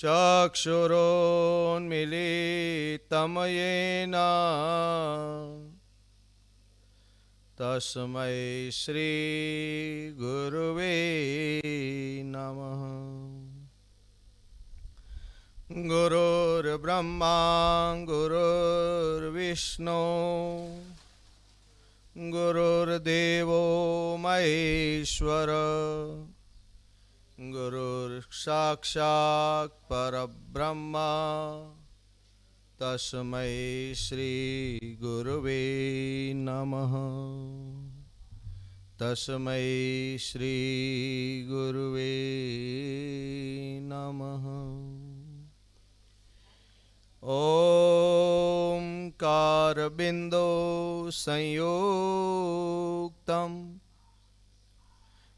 चक्षुरोन्मिलितं येन तस्मै श्रीगुरुवे नमः। गुरुर्ब्रह्मा गुरुर्विष्णु गुरुर्देवो महेश्वर गुरुर्साक्षात् परब्रह्म तस्मै श्रीगुरुवे नमः। तस्मै श्रीगुरुवे नमः। ओंकारबिंदु संयुक्तं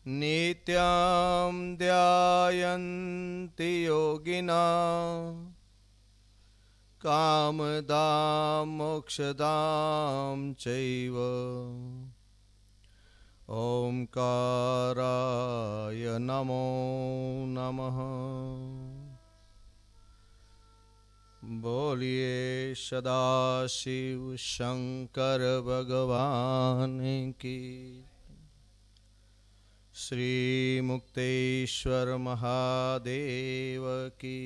नित्यं ध्यायन्ति योगिनः कामदां मोक्षदां चैव ओंकाराय नमो नमः। बोलिए सदाशिव शंकर भगवान की। श्री मुक्तेश्वर महादेव की।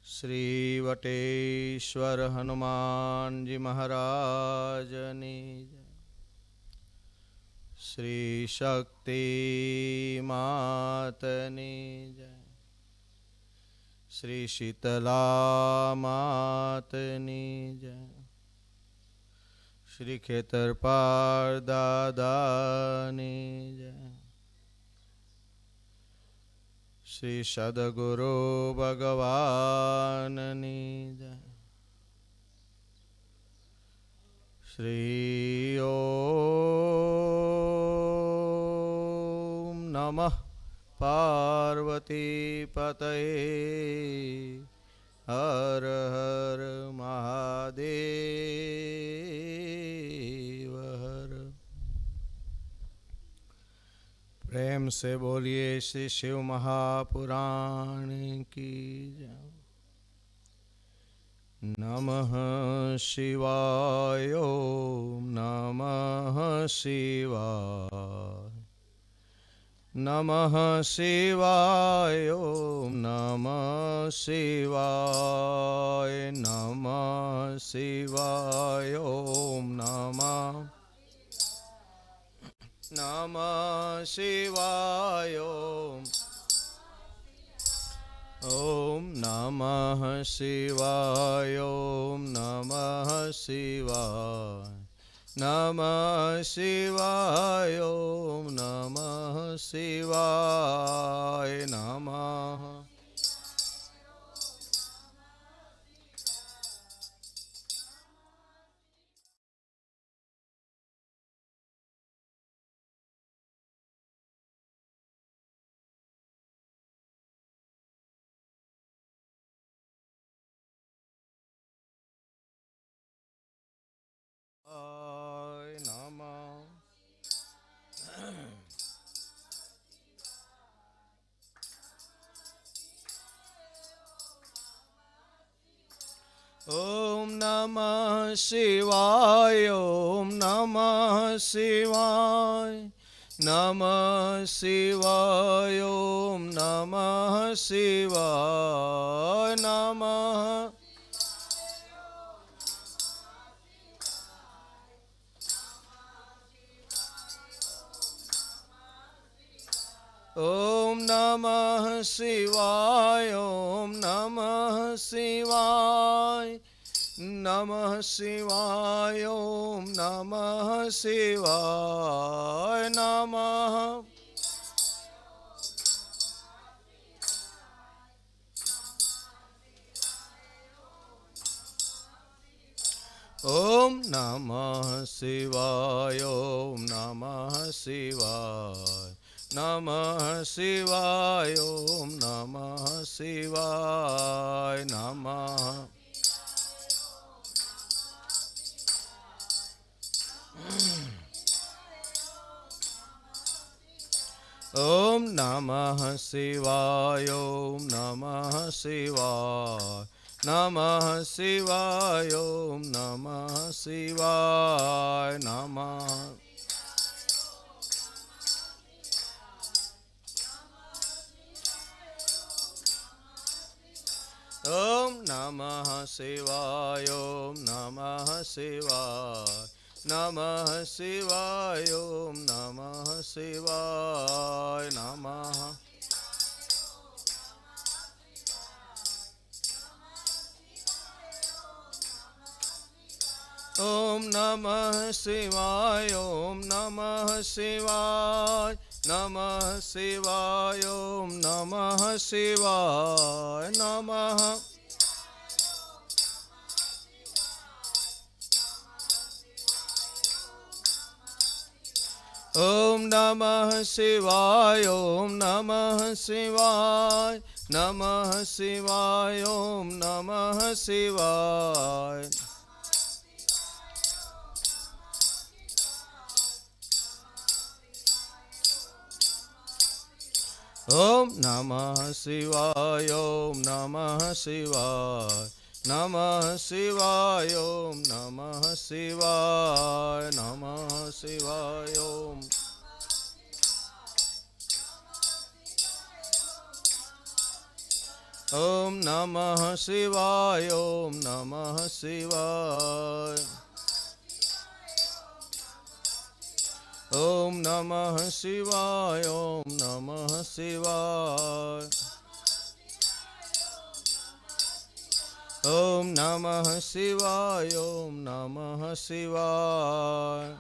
श्री वटेश्वर हनुमान जी महाराज ने। श्री शक्ति मातनी जय। श्री शीतला मातनी जय। श्री खेतरपाल दादानी जय। श्री सद्गुरु भगवाननी जय। श्री ओम नमः पार्वती पतये हर हर महादेव हर। प्रेम से बोलिए श्री शिव महापुराण की जय। नमः शिवाय ओम नमः शिवाय। नमः शिवाय ओम नमः शिवाय। नमः शिवाय ओम नमः नमः शिवाय ओम नमः शिवाय ओम नमः शिवाय। नमः शिवाय ओम नमः शिवाय। नमः ओम नमः शिवाय ओम नमः शिवाय। नमः शिवाय ओम नमः शिवाय। नमः ओम नमः शिवाय ओम नमः शिवाय। नमः शिवाय ओम नमः शिवाय। नमः ओम नमः शिवाय ओम नमः शिवाय। नमः शिवाय ओम नमः शिवाय। नमः ઓમ નમઃ શિવાય ઓમ નમઃ શિવાય નમઃ શિવાય ઓમ નમઃ શિવાય નમઃ ઓમ નમઃ શિવાય ઓમ નમઃ શિવાય નમઃ શિવાય ઓમ નમઃ શિવાય નમઃ ઓમ નમઃ શિવાય ઓમ નમઃ શિવાય નમઃ શિવાય ઓમ નમઃ શિવાય નમઃ ઓમ નમઃ શિવાય ઓમ નમઃ શિવાય નમઃ શિવાય ઓમ નમઃ શિવાય ઓમ નમઃ શિવાય ઓમ નમઃ શિવાય નમઃ શિવાય ઓમ નમઃ શિવાય નમઃ શિવાય ઓમ ઓમ નમઃ શિવાય ઓમ નમઃ શિવાય ઓમ નમઃ શિવાય ઓમ નમઃ શિવાય ઓમ નમઃ શિવાય ઓમ નમઃ શિવાય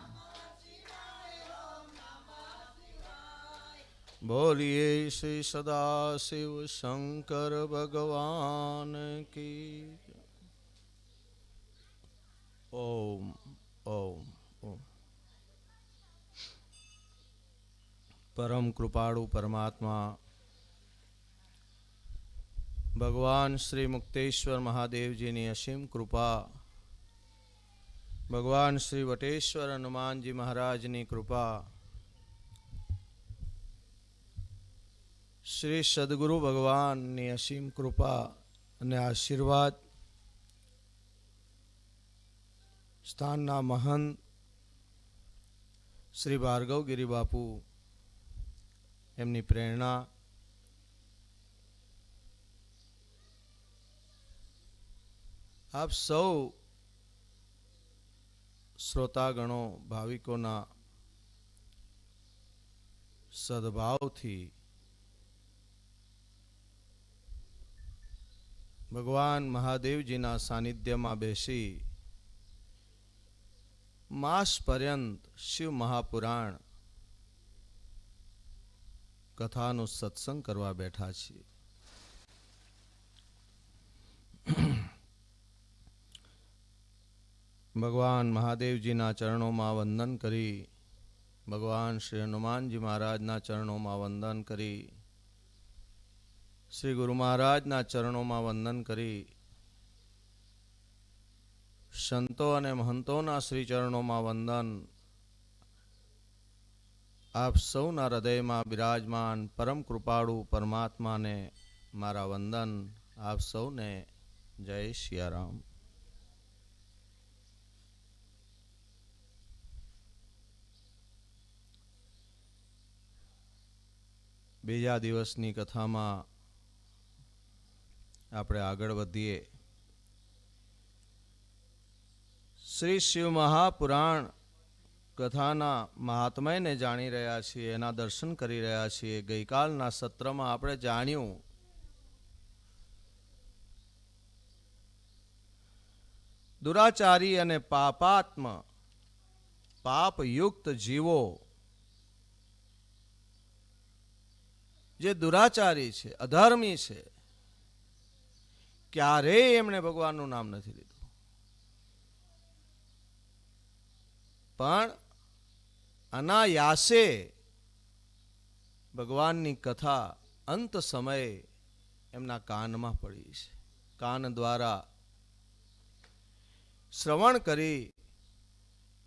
બોલીએ શ્રી સદાશિવ શંકર ભગવાન કી ઓમ ઓમ ઓમ પરમ કૃપાળુ પરમાત્મા ભગવાન શ્રી મુક્તેશ્વર મહાદેવજીની અસીમ કૃપા, ભગવાન શ્રી વટેશ્વર હનુમાનજી મહારાજની કૃપા, શ્રી સદગુરુ ભગવાનની અસીમ કૃપા અને આશીર્વાદ, સ્થાનના મહંત શ્રી ભાર્ગવગીરી બાપુ, એમની પ્રેરણા, આપ સૌ શ્રોતાગણો ભાવિકોના સદભાવથી ભગવાન મહાદેવજીના સાનિધ્યમાં બેસી માસ પર્યંત શિવ મહાપુરાણ કથાનો સત્સંગ કરવા બેઠા છીએ. ભગવાન મહાદેવજીના ચરણોમાં વંદન કરી, ભગવાન શ્રી હનુમાનજી મહારાજના ચરણોમાં વંદન કરી, શ્રી ગુરુ મહારાજના ચરણોમાં વંદન કરી, સંતો અને મહંતોના શ્રી ચરણોમાં વંદન, આપ સૌના હૃદયમાં બિરાજમાન પરમ કૃપાળુ પરમાત્માને મારા વંદન. આપ સૌને જય સિયારામ. બીજા દિવસની કથામાં આપણે આગળ વધીએ. શ્રી શિવ મહાપુરાણ કથાના મહાત્મ્યને જાણી રહ્યા છીએ, એના દર્શન કરી રહ્યા છીએ. ગઈકાલના સત્રમાં આપણે જાણ્યું દુરાચારી અને પાપાત્મ પાપયુક્ત જીવો, જે દુરાચારી છે, અધર્મી છે, ક્યારેય એમણે ભગવાનનું નામ નથી લીધું, પણ અનાયાસે ભગવાનની કથા અંત સમયે એમના કાનમાં પડી છે. કાન દ્વારા શ્રવણ કરી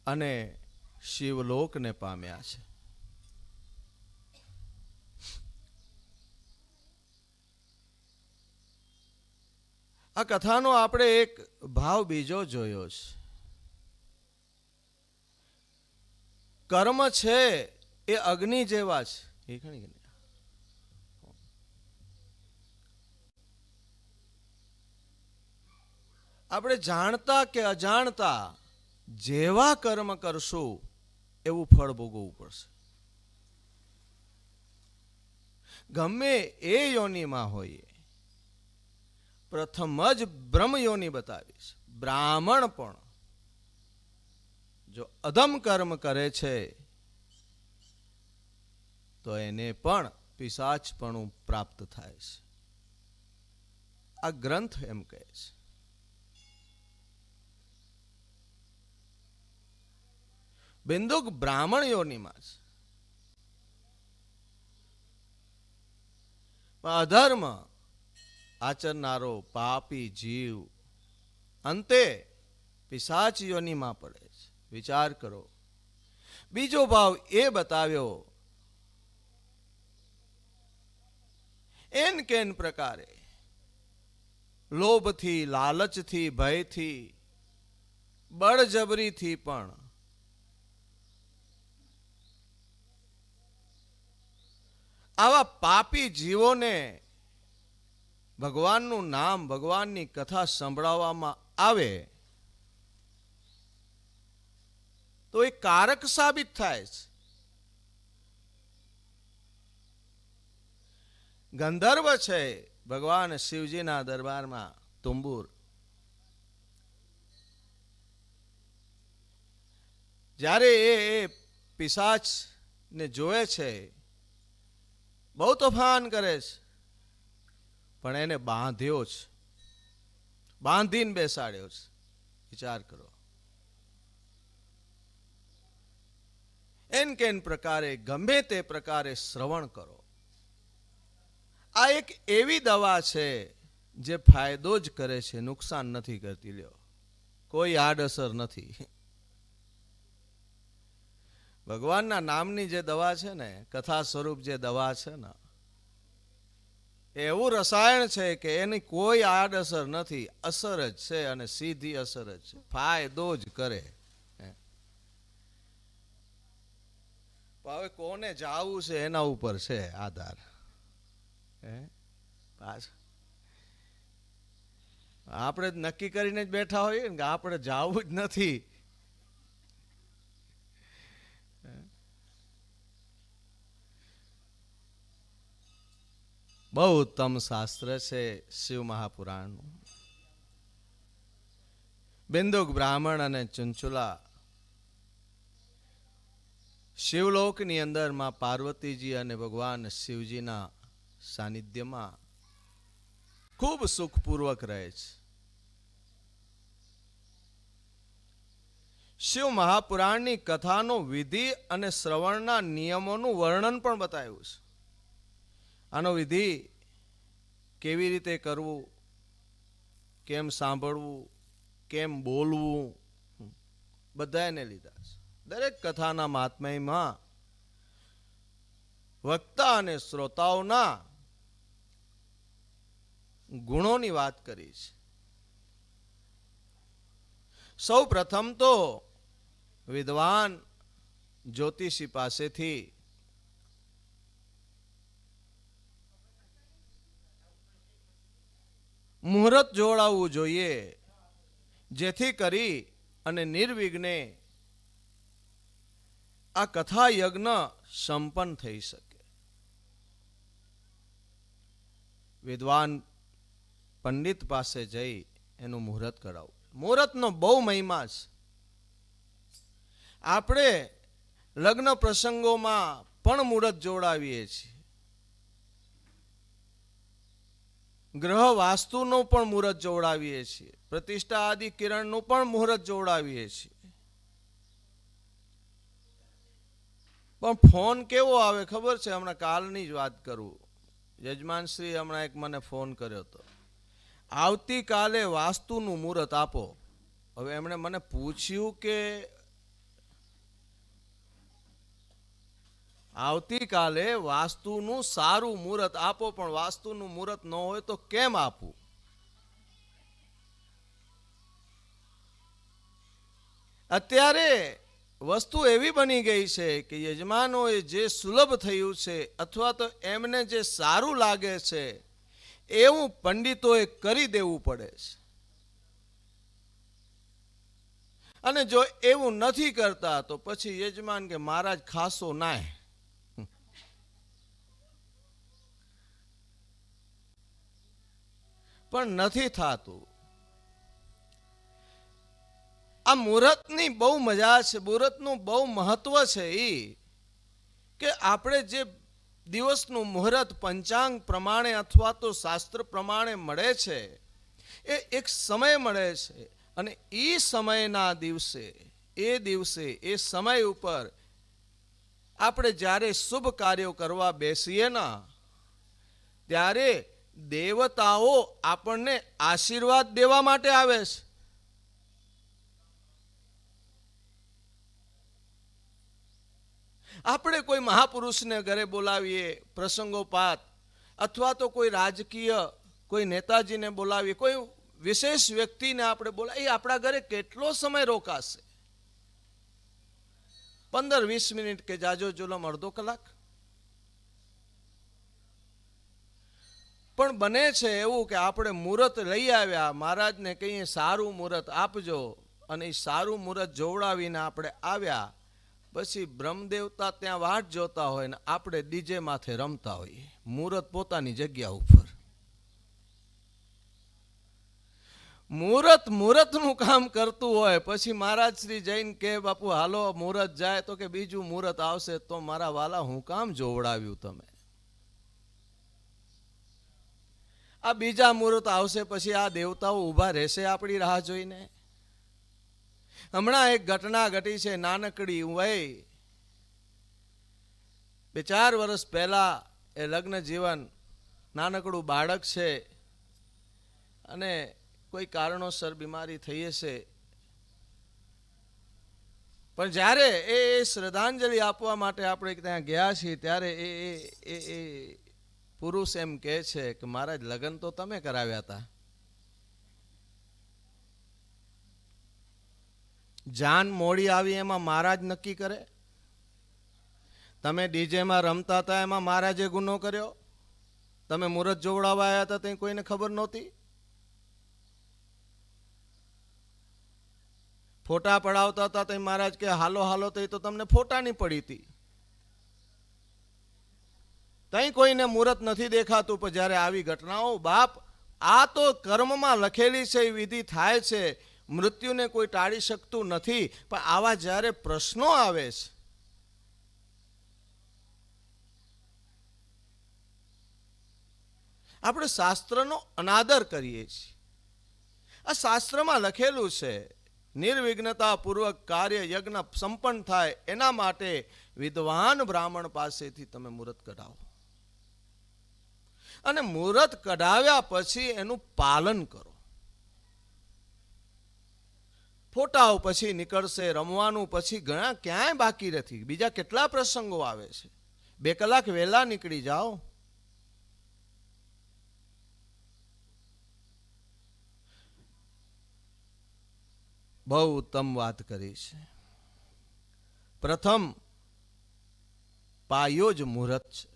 અને શિવલોકને પામ્યા છે. આ કથાનો આપણે એક ભાવ બીજો જોયો છે. કર્મ છે એ અગ્નિ જેવા છે. એ ઘણી આપણે જાણતા કે અજાણતા જેવા કર્મ કરશું એવું ફળ ભોગવવું પડશે. ગમે એ યોનિમાં હોઈએ. પ્રથમ જ બ્રહ્મ યોનિ બતાવીશ. બ્રાહ્મણ પણ જો અધમ કર્મ કરે છે તો એને પણ પિશાચપણું પ્રાપ્ત થાય છે. આ ગ્રંથ એમ કહે છે. બિંદુક બ્રાહ્મણ યોનિમાં છે. અધર્મ આચરનારો પાપી જીવ અંતે પિશાચ યોનિમાં પડે છે. વિચાર કરો. બીજો ભાવ એ બતાવ્યો એન કેન પ્રકારે લોભથી, લાલચથી, ભયથી, બળજબરીથી પણ આવા પાપી જીવોને ભગવાનનું નામ, ભગવાનની કથા સંભળાવવામાં આવે તો એ કારક સાબિત થાય છે. ગંધર્વ છે ભગવાન શિવજીના દરબારમાં તુંબુર. જ્યારે એ પિશાચ ને જોવે છે, બહુ તોફાન કરે છે, પણ એને બાંધ્યો છે, બાંધીને બેસાડ્યો છે. વિચાર કરો. એન કેન પ્રકારે ગમે તે પ્રકારે શ્રવણ કરો. આ એક એવી દવા છે જે ફાયદો જ કરે છે, નુકસાન નથી કરતી. લ્યો, કોઈ આડઅસર નથી. ભગવાનના નામની જે દવા છે ને, કથા સ્વરૂપ જે દવા છે ને, એવું રસાયણ છે કે એની કોઈ આડઅસર નથી. અસર જ છે અને સીધી અસર જ છે. ફાયદો જ કરે. હવે કોને જાવું છે એના ઉપર છે આધાર. આપણે નક્કી કરીને જ બેઠા હોઈએ ને કે આપણે જાવું જ નથી. બહુ ઉત્તમ શાસ્ત્ર છે શિવ મહાપુરાણનું. બિંદુક બ્રાહ્મણ અને ચંચુલા શિવલોકની અંદર માં પાર્વતીજી અને ભગવાન શિવજીના સાનિધ્યમાં ખૂબ સુખપૂર્વક રહે છે. શિવ મહાપુરાણની કથાનો વિધિ અને શ્રવણના નિયમોનું વર્ણન પણ બતાવ્યું છે. આનો વિધિ કેવી રીતે કરવું, કેમ સાંભળવું, કેમ બોલવું, બધા એને લીધા છે. દરેક કથાના મહાત્મ્યમાં વક્તા અને શ્રોતાઓના ગુણોની વાત કરી છે. સૌ પ્રથમ તો વિદ્વાન જ્યોતિષી પાસેથી મુહૂર્ત જોડાવવું જોઈએ, જેથી કરી અને નિર્વિઘ્ને આ કથા યજ્ઞ સંપન્ન થઈ શકે. વિદ્વાન પંડિત પાસે જઈ એનું મુહૂર્ત કરાવવું. મુહૂર્તનો બહુ મહિમા છે. આપણે લગ્ન પ્રસંગોમાં પણ મુહૂર્ત જોડાવીએ છીએ. ગ્રહ વાસ્તુનું પણ મુહૂર્ત જોડાવીએ છીએ. પ્રતિષ્ઠા આદિ કિરણનું પણ મુહૂર્ત જોડાવીએ છીએ. પણ ફોન કેવો આવે ખબર છે? હમણાં કાલની જ વાત કરું. યજમાનશ્રી હમણાં એક મને ફોન કર્યો હતો, આવતીકાલે વાસ્તુનું મુહૂર્ત આપો. હવે એમણે મને પૂછ્યું કે આવતીકાલે વાસ્તુનું સારું મુહૂર્ત આપો, પણ વાસ્તુનું મુહૂર્ત ન હોય તો કેમ આપવું? અત્યારે વસ્તુ એવી બની ગઈ છે કે યજમાનોએ જે સુલભ થયું છે અથવા તો એમને જે સારું લાગે છે એવું પંડિતોએ કરી દેવું પડે છે. અને જો એવું નથી કરતા તો પછી યજમાન કે મહારાજ ખાસો નાય. પણ નથી થતું. આ મુહૂર્તની બહુ મજા છે, મુહૂર્તનું બહુ મહત્વ છે એ કે આપણે જે દિવસનું મુહૂર્ત પંચાંગ પ્રમાણે અથવા તો શાસ્ત્ર પ્રમાણે મળે છે એ એક સમય મળે છે. અને એ સમયના દિવસે એ સમય ઉપર આપણે જ્યારે શુભ કાર્યો કરવા બેસીએ ના ત્યારે દેવતાઓ આપણને આશીર્વાદ દેવા માટે આવે છે. આપણે કોઈ મહાપુરુષને ઘરે બોલાવીએ પ્રસંગોપાત, અથવા તો કોઈ રાજકીય કોઈ નેતાજીને બોલાવીએ, કોઈ વિશેષ વ્યક્તિને આપણે બોલાવીએ, આપણા ઘરે કેટલો સમય રોકાશે? 15-20 મિનિટ કે જાજો જુલમ અડધો કલાક. પણ બને છે એવું કે આપણે મુહૂર્ત લઈ આવ્યા, મહારાજને કહીએ સારું મુહૂર્ત આપજો, અને એ સારું મુહૂર્ત જોવડાવીને આપણે આવ્યા, પછી બ્રહ્મદેવતા ત્યાં વાટ જોતા હોય ને આપણે ડીજે માથે રમતા હોઈએ, મુહૂર્ત પોતાની જગ્યા ઉપર. મુહૂર્તનું કામ કરતું હોય, પછી મહારાજ શ્રી જૈન કે બાપુ હાલો મુહૂર્ત જાય, તો કે બીજું મુહૂર્ત આવશે તો મારા વાલા હું કામ જોવડાવ્યું તમે? આ બીજા મુહૂર્ત આવશે પછી આ દેવતાઓ ઊભા રહેશે આપણી રાહ જોઈને? હમણાં એક ઘટના ઘટી છે નાનકડી વય, 2-4 વર્ષ પહેલા એ લગ્ન જીવન, નાનકડું બાળક છે અને કોઈ કારણોસર બીમારી થઈ હશે. પણ જ્યારે એ શ્રદ્ધાંજલિ આપવા માટે આપણે ત્યાં ગયા છીએ ત્યારે એ પુરુષ એમ કહે છે કે મહારાજ લગ્ન તો તમે કરાવ્યા હતા, જાન મોડી આવી એમાં મહારાજ નક્કી કરે? તમે ડીજેમાં રમતા હતા એમાં મહારાજે ગુનો કર્યો? તમે મુહૂર્ત જોવડાવવા આવ્યા હતા ત્યાં કોઈને ખબર નહોતી? ફોટા પડાવતા હતા તો મહારાજ કે હાલો હાલો, તો તમને ફોટાની પડી હતી. તઈ કોઈને મુહૂર્ત નથી દેખાતું. પણ જ્યારે આવી ઘટનાઓ, બાપ આ તો કર્મમાં લખેલી છે, એ વિધિ થાય છે, મૃત્યુને કોઈ ટાળી શકતું નથી. પણ આવા જ્યારે પ્રશ્નો આવે છે, આપણે શાસ્ત્રનો અનાદર કરીએ છીએ. આ શાસ્ત્રમાં લખેલું છે નિર્વિઘ્નતા પૂર્વક કાર્ય યજ્ઞ સંપન્ન થાય એના માટે વિદ્વાન બ્રાહ્મણ પાસેથી તમે મુહૂર્ત કઢાવો, અને મુહૂર્ત કઢાવ્યા પછી એનું પાલન કરો. ફોટાઓ પછી નીકળશે, રમવાનું પછી ઘણા ક્યાંય બાકી નથી. બીજા કેટલા પ્રસંગો આવે છે, 2 કલાક વહેલા નીકળી જાઓ. બહુ ઉત્તમ વાત કરી છે. પ્રથમ પાયો જ મુહૂર્ત છે.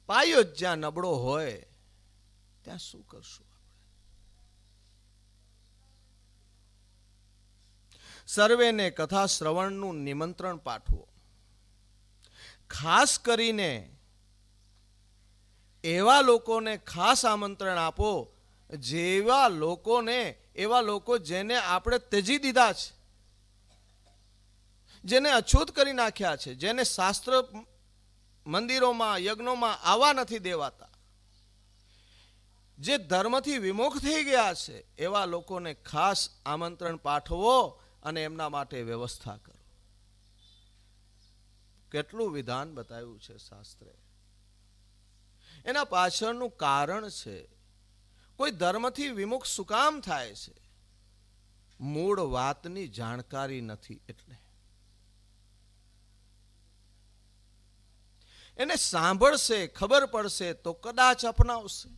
પાયો જ જ્યાં નબળો હોય ત્યાં શું કરશું? સર્વેને કથા શ્રવણનું નિમંત્રણ પાઠવો. ખાસ કરીને એવા લોકોને ખાસ આમંત્રણ આપો, એવા લોકો જેને આપણે ત્યજી દીધા છે, જેને અછૂત કરી નાખ્યા છે, જેને શાસ્ત્ર મંદિરોમાં યજ્ઞોમાં આવવા નથી દેવાતા, જે ધર્મથી વિમુખ થઈ ગયા છે, એવા લોકોને ખાસ આમંત્રણ પાઠવો અને એમના માટે વ્યવસ્થા કરો. કેટલું વિધાન બતાવ્યું છે શાસ્ત્રે. એના પાછળનું કારણ છે. કોઈ ધર્મથી વિમુખ શું કામ થાય છે? મૂળ વાતની જાણકારી નથી. એટલે એને સાંભળશે, ખબર પડશે તો કદાચ અપનાવશે.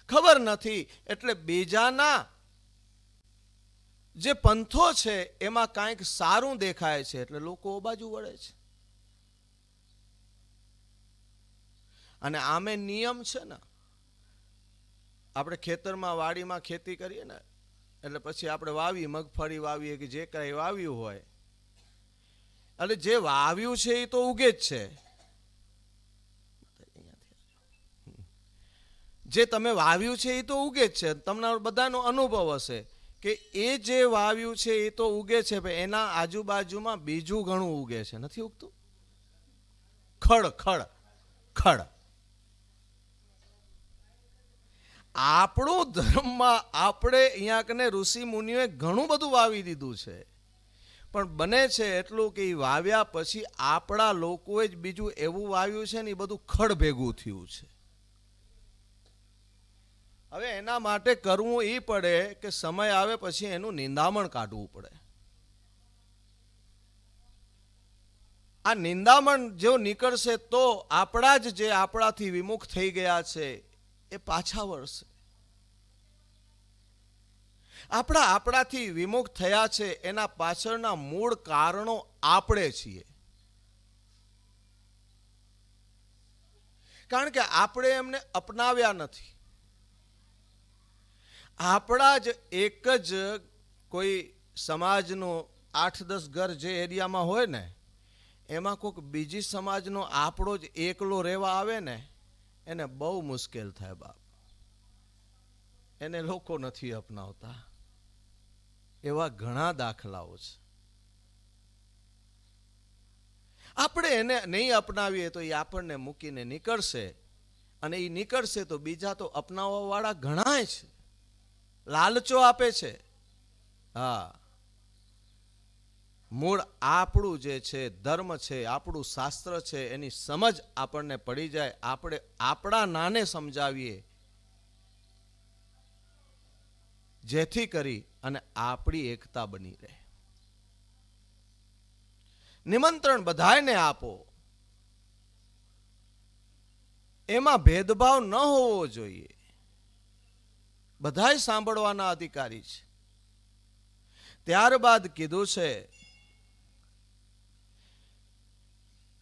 ખબર નથી એટલે બીજાના જે પંથો છે એમાં કાંઈક સારું દેખાય છે એટલે લોકો બાજુ વળે છે. અને આમે નિયમ છે ને, આપણે ખેતરમાં વાડીમાં ખેતી કરીએ ને એટલે પછી આપણે વાવીએ, મગફળી વાવીએ કે જે કાંઈ વાવ્યું હોય, એટલે જે વાવ્યું છે એ તો ઉગે જ છે. જે તમે વાવ્યું છે એ તો ઉગે જ છે. તમને બધાનો અનુભવ હશે કે એ જે વાવ્યું છે એ તો ઉગે છે, પણ એના આજુબાજુમાં બીજું ઘણું ઉગે છે. નથી ઉગતું? ખડ ખડ ખડ. આપણું ધર્મમાં આપણે અહીંયા કને ઋષિ મુનિઓએ ઘણું બધું વાવી દીધું છે, પણ બને છે એટલું કે એ વાવ્યા પછી આપણા લોકોએ જ બીજું એવું વાવ્યું છે ને એ બધું ખડ ભેગું થયું છે. હવે એના માટે કરવું એ પડે કે સમય આવે પછી એનું નિંદામણ કાઢવું પડે. આ નિંદામણ જો નીકળશે તો આપણા જ જે આપણાથી વિમુખ થઈ ગયા છે એ પાછા વળશે. આપણાથી વિમુખ થયા છે એના પાછળના મૂળ કારણો આપણે છીએ. કારણ કે આપણે એમને અપનાવ્યા નથી. આપણા જ એક જ કોઈ સમાજનું 8-10 ઘર જે એરિયામાં હોય ને, એમાં કોઈક બીજી સમાજનો આપણો જ એકલો રહેવા આવે ને, એને બહુ મુશ્કેલ થાય બાપ. એને લોકો નથી અપનાવતા. એવા ઘણા દાખલાઓ છે. આપણે એને નહીં અપનાવીએ તો એ આપણને મૂકીને નીકળશે, અને એ નીકળશે તો બીજા તો અપનાવવા વાળા ઘણા છે. લાલચો આપે છે. હા, મૂળ આપણું જે છે ધર્મ છે, આપણું શાસ્ત્ર છે, એની સમજ આપણને પડી જાય. આપણે આપણા નાને સમજાવીએ જેથી કરી અને આપણી એકતા બની રહે. નિમંત્રણ બધાને આપો, એમાં ભેદભાવ ન હોવો જોઈએ. બધાય સાંભળવાના અધિકારી છે. ત્યારબાદ કીધું છે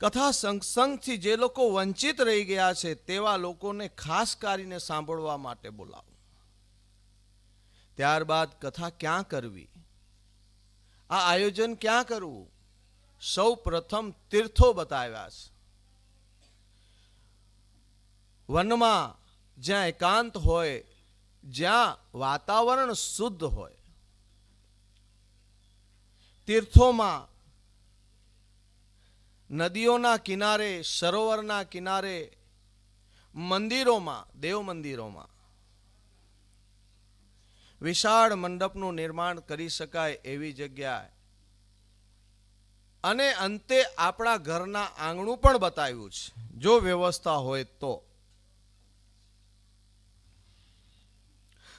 કથા સંગથી જે લોકો વંચિત રહી ગયા છે તેવા લોકોને ખાસ કરીને સાંભળવા માટે બોલાવો. ત્યારબાદ કથા ક્યાં કરવી, આ આયોજન ક્યાં કરવું, સૌ પ્રથમ તીર્થો બતાવ્યા છે. વનમાં જ્યાં એકાંત હોય, જ્યાં વાતાવરણ શુદ્ધ હોય, તીર્થોમાં, નદીઓના કિનારે, સરોવરના કિનારે, મંદિરોમાં, દેવ મંદિરોમાં વિશાળ મંડપનું નિર્માણ કરી શકાય એવી જગ્યાએ, અને અંતે આપણા ઘરના આંગણું પણ બતાવ્યું છે. જો વ્યવસ્થા હોય તો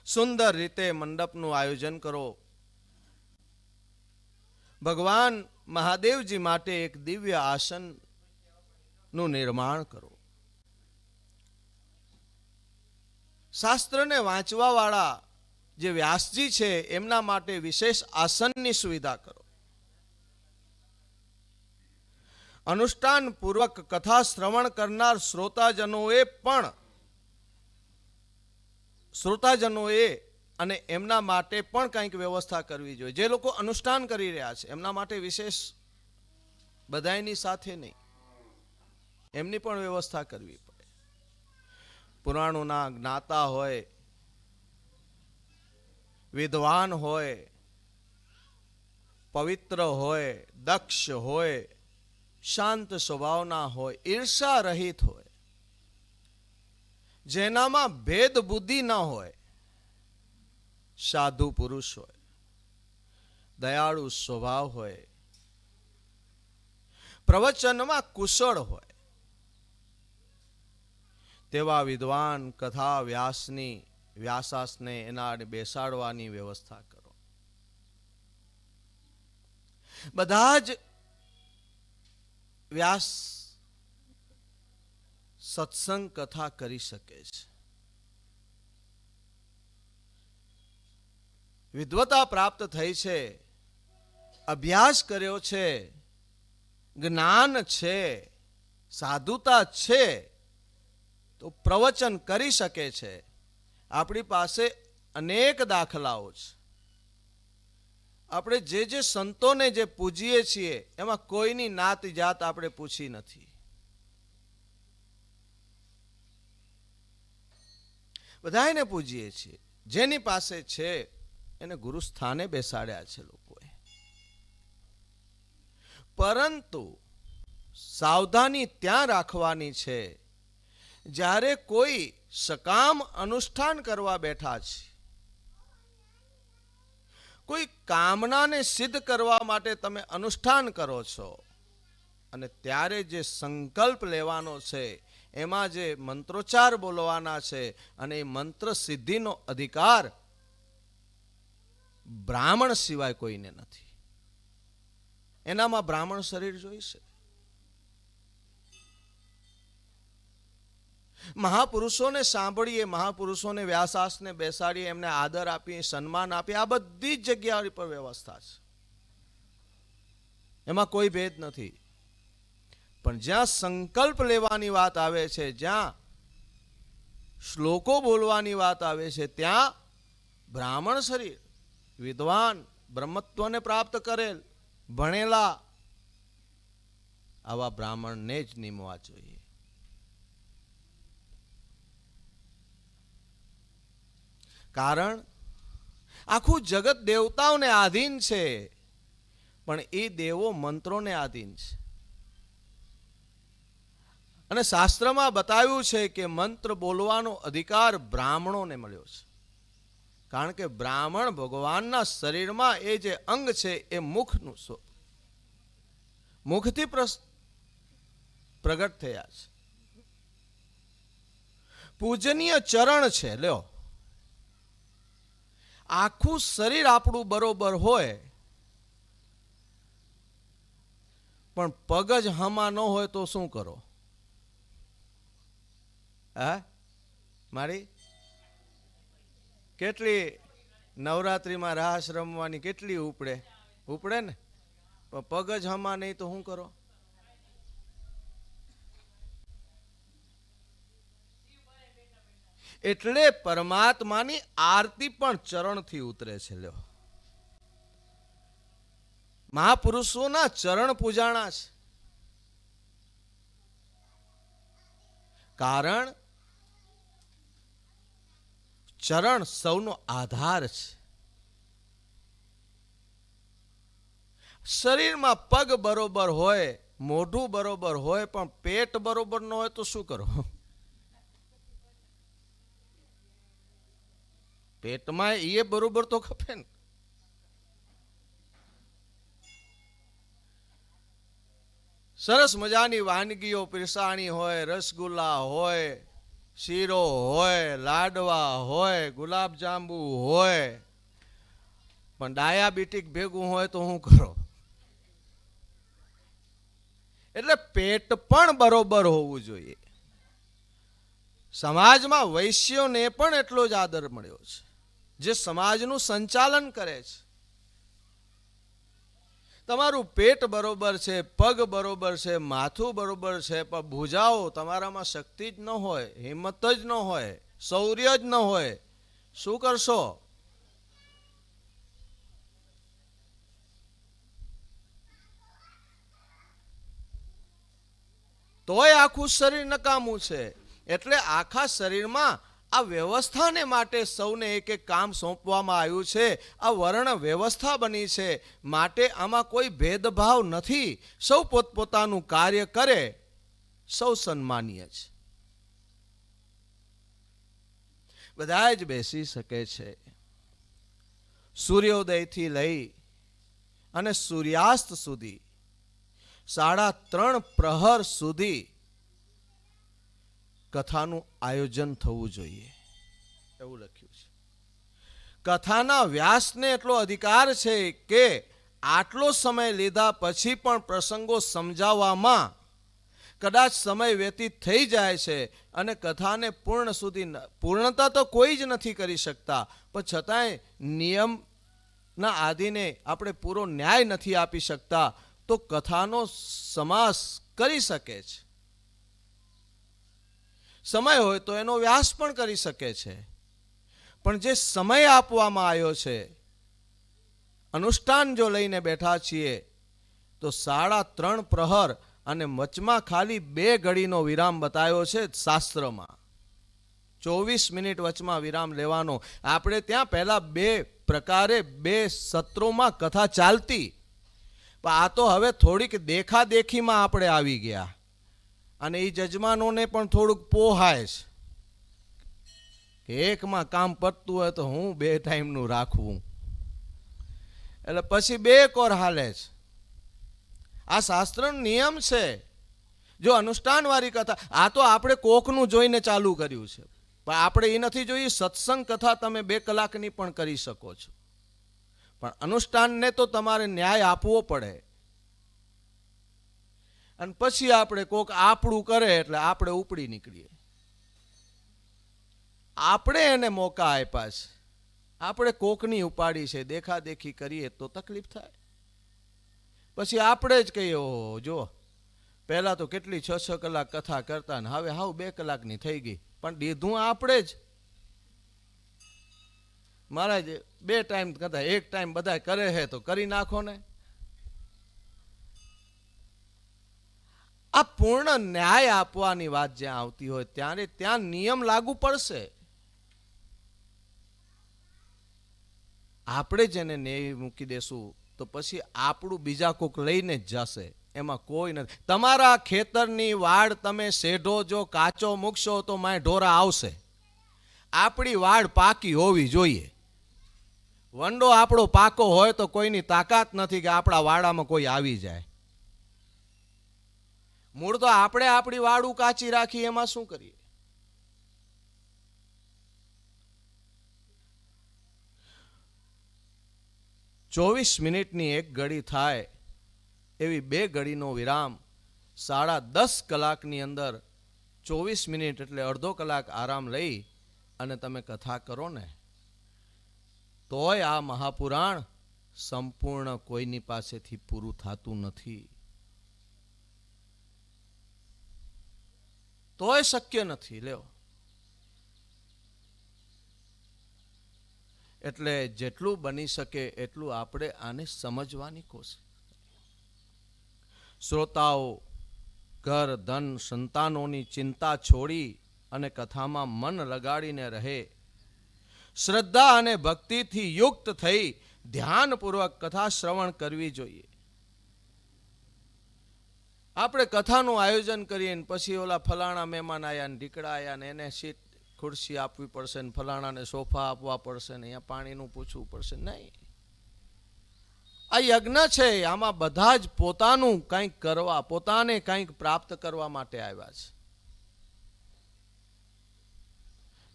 સુંદર રીતે મંડપનું આયોજન કરો. ભગવાન મહાદેવજી માટે એક દિવ્ય આસનનું નિર્માણ કરો. શાસ્ત્રને વાંચવા વાળા જે વ્યાસજી છે એમના માટે વિશેષ આસનની સુવિધા કરો. અનુષ્ઠાન પૂર્વક કથા શ્રવણ કરનાર શ્રોતાજનોએ અને એમના માટે પણ કંઈક વ્યવસ્થા કરવી જોઈએ. જે લોકો અનુષ્ઠાન કરી રહ્યા છે એમના માટે વિશેષ, બધાયની સાથે નહીં, એમની પણ વ્યવસ્થા કરવી પડે. પુરાણોના જ્ઞાતા હોય, વિદ્વાન હોય, પવિત્ર હોય, દક્ષ હોય, શાંત સ્વભાવના હોય, ઈર્ષા રહિત હોય, જેનામાં ભેદ બુદ્ધિ ન હોય, સાધુ પુરુષ હોય, દયાળુ સ્વભાવ હોય, પ્રવચનમાં કુશળ હોય, તેવા વિદ્વાન કથા વ્યાસાસને એના બેસાડવાની વ્યવસ્થા કરો. બધા જ વ્યાસ સત્સંગ કથા કરી શકે છે. વિદ્વતા પ્રાપ્ત થઈ છે, અભ્યાસ કર્યો છે, જ્ઞાન છે, સાધુતા છે, તો પ્રવચન કરી શકે છે. આપણી પાસે અનેક દાખલાઓ છે. આપણે જે સંતોને જે પૂજીએ છીએ એમાં કોઈની નાત જાત આપણે પૂછી નથી. બધાને પૂજીએ છીએ. જેની પાસે છે એને ગુરુ સ્થાને બેસાડ્યા છે લોકોએ. પરંતુ સાવધાની ત્યાં રાખવાની છે, જ્યારે કોઈ સકામ અનુષ્ઠાન કરવા બેઠા છે, કોઈ કામનાને સિદ્ધ કરવા માટે તમે અનુષ્ઠાન કરો છો, અને ત્યારે જે સંકલ્પ લેવાનો છે, એમાં જે મંત્રોચ્ચાર બોલવાના છે, અને એ મંત્ર સિદ્ધિનો અધિકાર બ્રાહ્મણ સિવાય કોઈને નથી. એનામાં બ્રાહ્મણ શરીર જોઈશે. મહાપુરુષોને સાંભળીએ, મહાપુરુષોને વ્યાસાસને બેસાડીએ, એમને આદર આપીએ, સન્માન આપીએ, આ બધી જ જગ્યા પર વ્યવસ્થા છે. એમાં કોઈ ભેદ નથી. પણ જ્યાં સંકલ્પ લેવાની વાત આવે છે, જ્યાં શ્લોકો બોલવાની વાત આવે છે, ત્યાં બ્રાહ્મણ શરીર, વિદ્વાન, બ્રહ્મત્વને પ્રાપ્ત કરેલ, ભણેલા, આવા બ્રાહ્મણને જ નિમવા જોઈએ. કારણ આખું જગત દેવતાઓને આધીન છે, પણ એ દેવો મંત્રોને આધીન છે. અને શાસ્ત્રમાં બતાવ્યું છે કે મંત્ર બોલવાનો અધિકાર બ્રાહ્મણોને મળ્યો છે. કારણ કે બ્રાહ્મણ ભગવાનના શરીરમાં એ જે અંગ છે એ મુખનું મુખથી પ્રગટ થયા છે. પૂજનીય ચરણ છે. લ્યો, આખું શરીર આપણું બરોબર હોય, પણ પગ જ હમા ન હોય તો શું કરો? હા, મારી કેટલી નવરાત્રિમાં રાસ રમવાની કેટલી ઉપડે ને, પણ પગ જ હમા નહીં તો શું કરો? એટલે પરમાત્માની આરતી પણ ચરણથી ઉતરે છે. લ્યો, મહાપુરુષોના ચરણ પૂજાણા છે. કારણ ચરણ સૌનો આધાર છે. શરીરમાં પગ બરોબર હોય, મોઢું બરોબર હોય, પણ પેટ બરોબર ન હોય તો શું કરો? પેટમાં એ બરોબર તો ખપે ને. સરસ મજાની વાનગીઓ પીરસાણી હોય, રસગુલ્લા હોય, શીરો હોય, લાડવા હોય, ગુલાબજાંબુ હોય, પણ ડાયાબિટીક ભેગું હોય તો શું કરો? એટલે પેટ પણ બરોબર હોવું જોઈએ. સમાજમાં વૈશ્યોને પણ એટલો જ આદર મળ્યો છે, જે સમાજનું સંચાલન કરે છે. તમારું પેટ બરોબર છે, પગ બરોબર છે, માથું બરોબર છે, પણ ભુજાઓ તમારામાં શક્તિ જ ન હોય, હિંમત જ ન હોય, શૌર્ય જ ન હોય, શું કરશો? તોય આખું શરીર નકામું છે. એટલે આખા શરીરમાં આ વ્યવસ્થાને માટે સૌને એક એક કામ સોંપવામાં આવ્યું છે. આ વર્ણ વ્યવસ્થા બની છે, માટે આમાં કોઈ ભેદભાવ નથી. સૌ પોતપોતાનું કાર્ય કરે, સૌ સન્માનીય છે. બધા જ બેસી શકે છે. સૂર્યોદયથી લઈ અને સૂર્યાસ્ત સુધી 3.5 પ્રહર સુધી કથાનું આયોજન થવું જોઈએ, એવું લખ્યું છે. કથાના વ્યાસને એટલો અધિકાર છે કે આટલો સમય લીધા પછી પણ પ્રસંગો સમજાવવામાં કદાચ સમય વ્યતીત થઈ જાય છે, અને કથાને પૂર્ણતા તો કોઈ જ નથી કરી શકતા, પણ છતાંય નિયમ ના આદિને આપણે પૂરો ન્યાય નથી આપી શકતા તો કથાનો સમાસ કરી શકે છે. સમય હોય તો એનો વ્યાસ પણ કરી શકે છે. પણ જે સમય આપવામાં આવ્યો છે, અનુષ્ઠાન જો લઈને બેઠા છીએ તો 3.5 પ્રહર અને વચમાં ખાલી 2 ઘડીનો વિરામ બતાવ્યો છે શાસ્ત્રમાં. 24 મિનિટ વચમાં વિરામ લેવાનો. આપણે ત્યાં પહેલા 2 પ્રકારે 2 સત્રોમાં કથા ચાલતી, પણ આ તો હવે થોડીક દેખાદેખીમાં આપણે આવી ગયા અને એ જજમાનોને પણ થોડુંક પોહાય છે કે એકમાં કામ પતતું હોય તો હું 2 ટાઈમનું રાખવું, એટલે પછી 2 કોર હાલે છે. આ શાસ્ત્રનો નિયમ છે. જો અનુષ્ઠાનવાળી કથા, આ તો આપણે કોકનું જોઈને ચાલુ કર્યું છે, પણ આપણે એ નથી જોઈ. સત્સંગ કથા તમે 2 કલાકની પણ કરી શકો છો, પણ અનુષ્ઠાનને તો તમારે ન્યાય આપવો પડે. અને પછી આપણે કોક આપણું કરે એટલે આપણે ઉપડી નીકળીએ. આપણે એને મોકા આપ્યા છે, આપણે કોકની ઉપાડી છે. દેખાદેખી કરીએ તો તકલીફ થાય. પછી આપણે જ કહીએ, ઓહો જો પહેલા તો કેટલી 6-6 કલાક કથા કરતા ને હવે હાવ 2 કલાકની થઈ ગઈ. પણ દીધું આપણે જ. મહારાજ 2 ટાઈમ કરતા 1 ટાઈમ બધા કરે છે તો કરી નાખો ને. આ પૂર્ણ ન્યાય આપવાની વાત જ્યાં આવતી હોય ત્યારે ત્યાં નિયમ લાગુ પડશે. આપણે જેને ન્યાય મૂકી દેશું તો પછી આપણું બીજા કોક લઈને જ જશે. એમાં કોઈ નથી. તમારા ખેતરની વાડ તમે શેઢો જો કાચો મૂકશો તો માય ઢોરા આવશે. આપણી વાડ પાકી હોવી જોઈએ. વંડો આપણો પાકો હોય તો કોઈની તાકાત નથી કે આપણા વાડામાં કોઈ આવી જાય. મૂળ તો આપણે આપણી વાડું કાચી રાખી, એમાં શું કરીએ? ચોવીસ મિનિટની 1 ઘડી થાય એવી 2 ઘડીનો વિરામ 10.5 કલાકની અંદર 24 મિનિટ એટલે અડધો કલાક આરામ લઈ અને તમે કથા કરો ને, તોય આ મહાપુરાણ સંપૂર્ણ કોઈની પાસેથી પૂરું થતું નથી. તોય શક્ય નથી. લ્યો, એટલે જેટલું બની શકે એટલું આપણે આને સમજવાની કોશિશ. શ્રોતાઓ ઘર ધન સંતાનોની ચિંતા છોડી અને કથામાં મન લગાડીને રહે, શ્રદ્ધા અને ભક્તિથી યુક્ત થઈ ધ્યાનપૂર્વક કથા શ્રવણ કરવી જોઈએ. આપણે કથાનું આયોજન કરીએ ને પછી ઓલા ફલાણા મહેમાન આવ્યા ને ઢીકડા આવ્યા ને એને સીટ ખુરશી આપવી પડશે ને ફલાણાને સોફા આપવા પડશે ને અહીંયા પાણીનું પૂછવું પડશે. નહીં, આ યજ્ઞ છે. આમાં બધા જ પોતાનું કંઈક કરવા, પોતાને કંઈક પ્રાપ્ત કરવા માટે આવ્યા છે.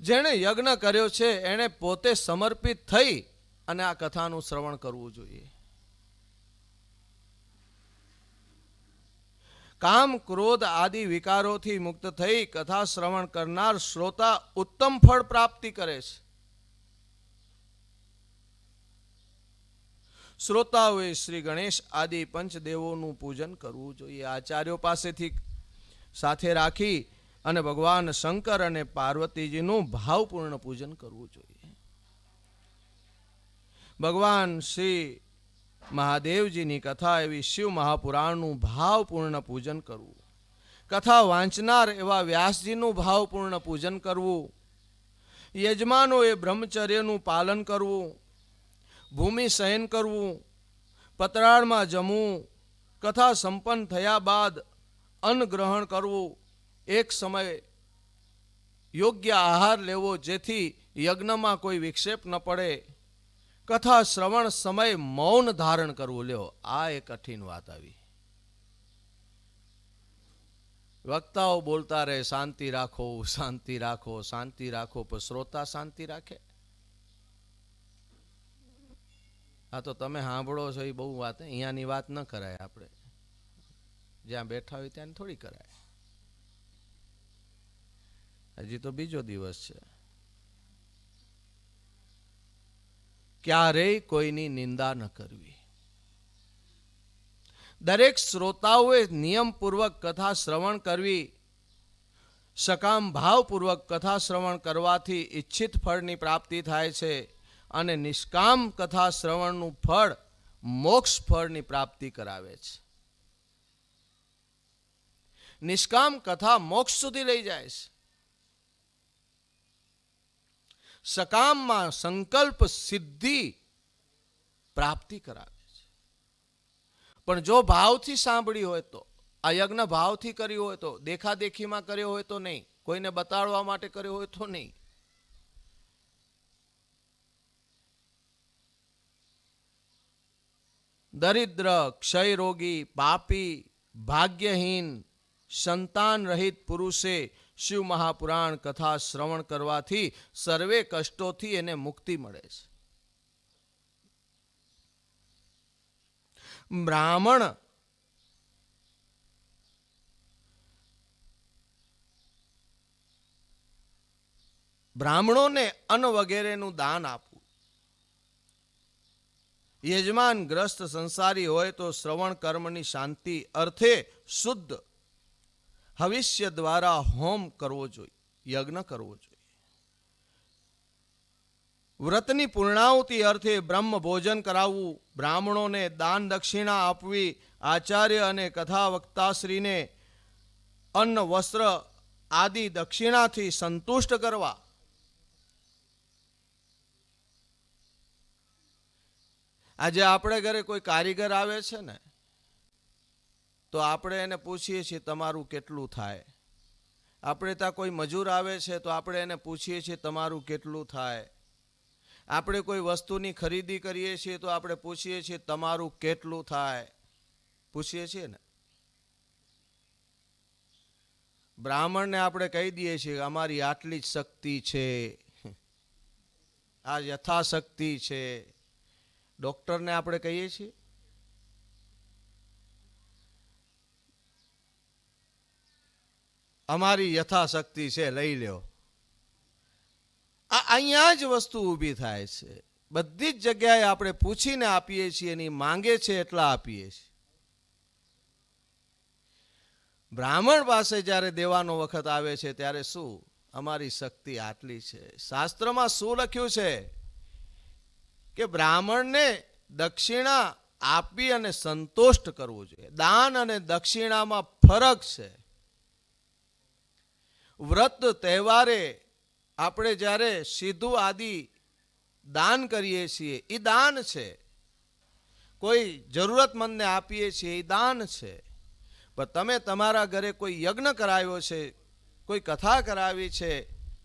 જેણે યજ્ઞ કર્યો છે એણે પોતે સમર્પિત થઈ અને આ કથાનું શ્રવણ કરવું જોઈએ. કામ ક્રોધ આદિ વિકારોથી મુક્ત થઈ કથા શ્રવણ કરનાર શ્રોતા ઉત્તમ ફળ પ્રાપ્તિ કરે છે. શ્રોતાઓએ શ્રી ગણેશ આદિ પંચદેવોનું પૂજન કરવું જોઈએ. આચાર્યો પાસેથી સાથે રાખી અને ભગવાન શંકર અને પાર્વતીજીનું ભાવપૂર્ણ પૂજન કરવું જોઈએ. ભગવાન શ્રી મહાદેવજીની કથા એવી શિવ મહાપુરાણનું ભાવપૂર્ણ પૂજન કરવું. કથા વાંચનાર એવા વ્યાસજીનું ભાવપૂર્ણ પૂજન કરવું. યજમાનોએ બ્રહ્મચર્યનું પાલન કરવું. ભૂમિ શયન કરવું. પતરાળમાં જમવું. કથા સંપન્ન થયા બાદ અન્ન ગ્રહણ કરવું. એક સમય યોગ્ય આહાર લેવો જેથી યજ્ઞમાં કોઈ વિક્ષેપ ન પડે. કથા શ્રવણ સમય મૌન ધારણ કરવું. લ્યો, આ એક કઠિન વાત આવી. વક્તાઓ બોલતા રહે શાંતિ રાખો, શાંતિ રાખો, શાંતિ રાખો, પણ શ્રોતા શાંતિ રાખે? આ તો તમે સાંભળો છો એ બહુ વાત. અહીંયાની વાત ન કરાય. આપણે જ્યાં બેઠા હોય ત્યાં થોડી કરાય. હજી તો બીજો દિવસ છે. ક્યારેય કોઈની નિંદા ન કરવી. દરેક શ્રોતાઓએ નિયમપૂર્વક કથા શ્રવણ કરવી. સકામ ભાવપૂર્વક કથા શ્રવણ કરવાથી ઈચ્છિત ફળની પ્રાપ્તિ થાય છે અને નિષ્કામ કથા શ્રવણનું ફળ મોક્ષ ફળની પ્રાપ્તિ કરાવે છે. નિષ્કામ કથા મોક્ષ સુધી લઈ જાય છે. સકામમાં સંકલ્પ સિદ્ધિ પ્રાપ્તિ કરાવે છે. પણ જો ભાવથી સાંભળી હોય તો, આ યજ્ઞ ભાવથી કર્યું હોય તો, દેખાદેખીમાં કર્યો હોય તો નહીં, કોઈને બતાડવા માટે કર્યો હોય તો નહીં. દરિદ્ર, ક્ષયરોગી, પાપી, ભાગ્યહીન, સંતાન રહિત પુરુષે શિવ મહાપુરાણ કથા શ્રવણ કરવાથી સર્વે કષ્ટોથી એને મુક્તિ મળે છે. બ્રાહ્મણોને અન્ન વગેરેનું દાન આપવું. યજમાન ગ્રસ્ત સંસારી હોય તો શ્રવણ કર્મની શાંતિ અર્થે શુદ્ધ હવિષ્ય દ્વારા હોમ કરવો જોઈએ, યજ્ઞ કરવો જોઈએ. વ્રતની પૂર્ણાહુતિ અર્થે બ્રહ્મ ભોજન કરાવવું, બ્રાહ્મણોને દાન દક્ષિણા આપવી, આચાર્ય અને કથા વક્તાશ્રીને અન્ન વસ્ત્ર આદિ દક્ષિણાથી સંતુષ્ટ કરવા. આજે આપણે ઘરે કોઈ કારીગર આવે છે ને, તો આપણે એને પૂછીએ છીએ તમારું કેટલું થાય. આપણે ત્યાં કોઈ મજૂર આવે છે તો આપણે એને પૂછીએ છીએ તમારું કેટલું થાય. આપણે કોઈ વસ્તુની ખરીદી કરીએ છીએ તો આપણે પૂછીએ છીએ તમારું કેટલું થાય. પૂછીએ છીએ ને. બ્રાહ્મણને આપણે કહી દઈએ છીએ કે અમારી આટલી જ શક્તિ છે, આ યથાશક્તિ છે. ડોક્ટરને આપણે કહીએ છીએ અમારી યથાશક્તિ છે, લઈ લ્યો. અહીંયા જ વસ્તુ ઊભી થાય છે. બધી જ જગ્યાએ આપણે પૂછીને આપીએ છીએ, એની માંગે છે એટલા આપીએ છીએ. બ્રાહ્મણ પાસે જ્યારે દેવાનો વખત આવે છે ત્યારે શું, અમારી શક્તિ આટલી છે. શાસ્ત્રમાં શું લખ્યું છે કે બ્રાહ્મણને દક્ષિણા આપી અને સંતોષ કરવું જોઈએ. દાન અને દક્ષિણામાં ફરક છે. વ્રત તહેવારે આપણે જ્યારે સીધું આદિ દાન કરીએ છીએ એ દાન છે. કોઈ જરૂરતમંદને આપીએ છીએ એ દાન છે. પણ તમે તમારા ઘરે કોઈ યજ્ઞ કરાવ્યો છે, કોઈ કથા કરાવી છે,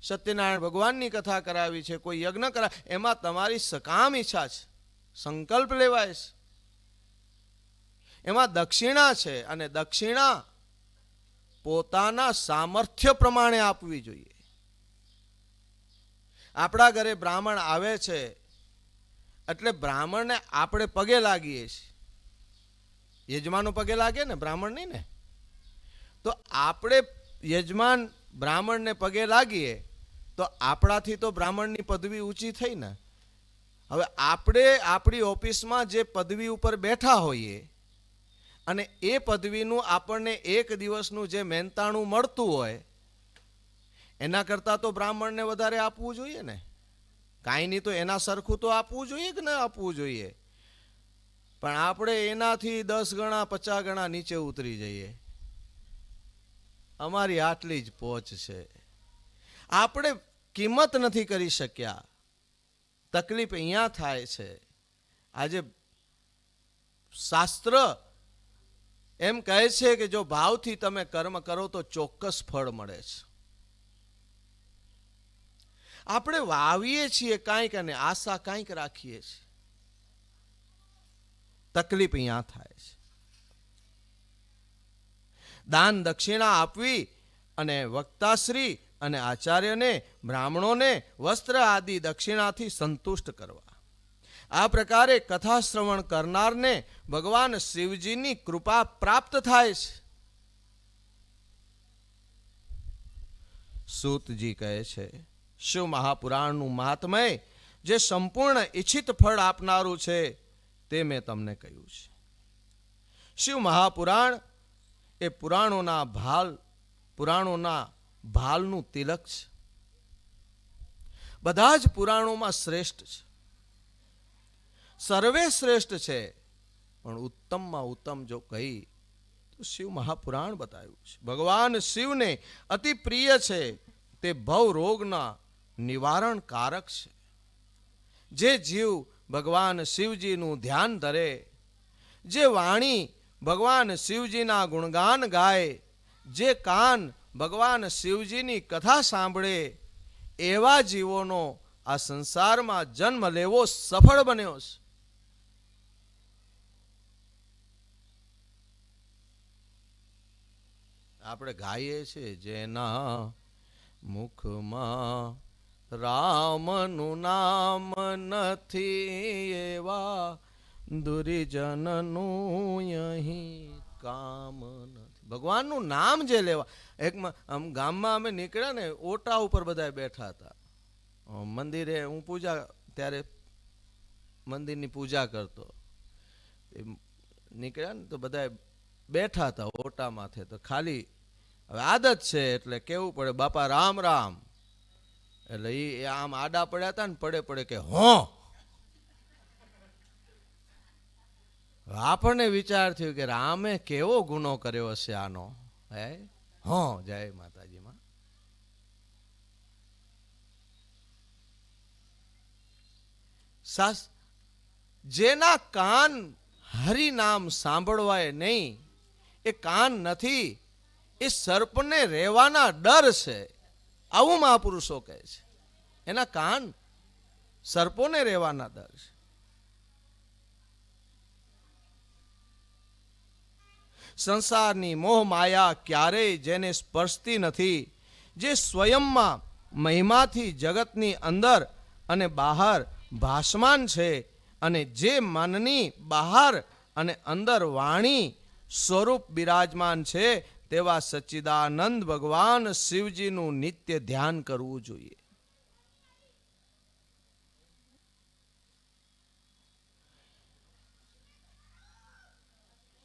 સત્યનારાયણ ભગવાનની કથા કરાવી છે, કોઈ યજ્ઞ કરાવી, એમાં તમારી સકામ ઈચ્છા છે, સંકલ્પ લેવાય છે, એમાં દક્ષિણા છે. અને દક્ષિણા પોતાના સામર્થ્ય પ્રમાણે આપવી જોઈએ. આપણા ઘરે બ્રાહ્મણ આવે છે એટલે બ્રાહ્મણને આપણે પગે લાગીએ છીએ. યજમાનો પગે લાગે ને, બ્રાહ્મણ નહીં ને. તો આપણે યજમાન બ્રાહ્મણને પગે લાગીએ તો આપણાથી તો બ્રાહ્મણની પદવી ઊંચી થઈ ને. હવે આપણે આપણી ઓફિસમાં જે પદવી ઉપર બેઠા હોઈએ અને એ પદવીનું આપણને એક દિવસનું જે મહેનતાણું મળતું હોય એના કરતાં તો બ્રાહ્મણને વધારે આપવું જોઈએ ને. કાંઈ નહીં તો એના સરખું તો આપવું જોઈએ કે ન આપવું જોઈએ. પણ આપણે એનાથી 10 ગણા 50 ગણા નીચે ઉતરી જઈએ. અમારી આટલી જ પહોંચ છે. આપણે કિંમત નથી કરી શક્યા. તકલીફ અહીંયા થાય છે. આજે શાસ્ત્ર એમ કહે છે કે જો ભાવથી તમે કર્મ કરો તો ચોક્કસ ફળ મળે છે. આપણે વાવીએ છીએ કાંઈક અને આશા કાંઈક રાખીએ છીએ. તકલીફ અહીંયા થાય છે. દાન દક્ષિણા આપવી અને વક્તાશ્રી અને આચાર્યને બ્રાહ્મણોને વસ્ત્ર આદિ દક્ષિણાથી સંતુષ્ટ કરવા. આ પ્રકારે કથા શ્રવણ કરનારને ભગવાન શિવજીની કૃપા પ્રાપ્ત થાય છે. સૂતજી કહે છે શિવ મહાપુરાણનું મહાત્મય જે સંપૂર્ણ ઈચ્છિત ફળ આપનારું છે તે મેં તમને કહ્યું છે. શિવ મહાપુરાણ એ પુરાણોના ભાલનું તિલક છે. બધા જ પુરાણોમાં શ્રેષ્ઠ છે, સર્વે શ્રેષ્ઠ છે, પણ ઉત્તમમાં ઉત્તમ જો કહી તો શિવ મહાપુરાણ બતાવ્યું છે. ભગવાન શિવને અતિ પ્રિય છે તે ભવ રોગના નિવારણ કારક છે. જે જીવ ભગવાન શિવજીનું ધ્યાન ધરે, જે વાણી ભગવાન શિવજીના ગુણગાન ગાય, જે કાન ભગવાન શિવજીની કથા સાંભળે, એવા જીવોનો આ સંસારમાં જન્મ લેવો સફળ બન્યો છે. આપણે ગાઈએ છીએ, જેના મુખમાં રામનું નામ નથી, એવા દુર્જનનું અહીં કામ નથી. ભગવાનનું નામ જે લેવા, એક ગામમાં અમે નીકળ્યા ને, ઓટા ઉપર બધા બેઠા હતા. મંદિરે હું ત્યારે મંદિરની પૂજા કરતો. નીકળ્યા ને તો બધા બેઠા હતા ઓટા માથે. તો ખાલી હવે આદત છે એટલે કેવું પડે, બાપા રામ રામ. એટલે એ આમ આડા પડ્યા હતા ને, પડે કે હો. આપણને વિચાર થયો કે રામે કેવો ગુનો કર્યો હશે આનો. હે હો, જય માતાજીમાં. જેના કાન હરિનામ સાંભળવાય નહીં, એ કાન નથી, એ સર્પને રહેવાના ડર છે. આવું મહાપુરુષો કહે છે. એના કાન સર્પોને રહેવાના ડર છે. સંસારની મોહ માયા ક્યારેય જેને સ્પર્શતી નથી, જે સ્વયંમાં મહિમાથી જગતની અંદર અને બહાર ભાસમાન છે, અને જે મનની બહાર અને અંદર વાણી સ્વરૂપ બિરાજમાન છે, તેવા સચ્ચિદાનંદ ભગવાન શિવજીનું નિત્ય ધ્યાન કરવું જોઈએ.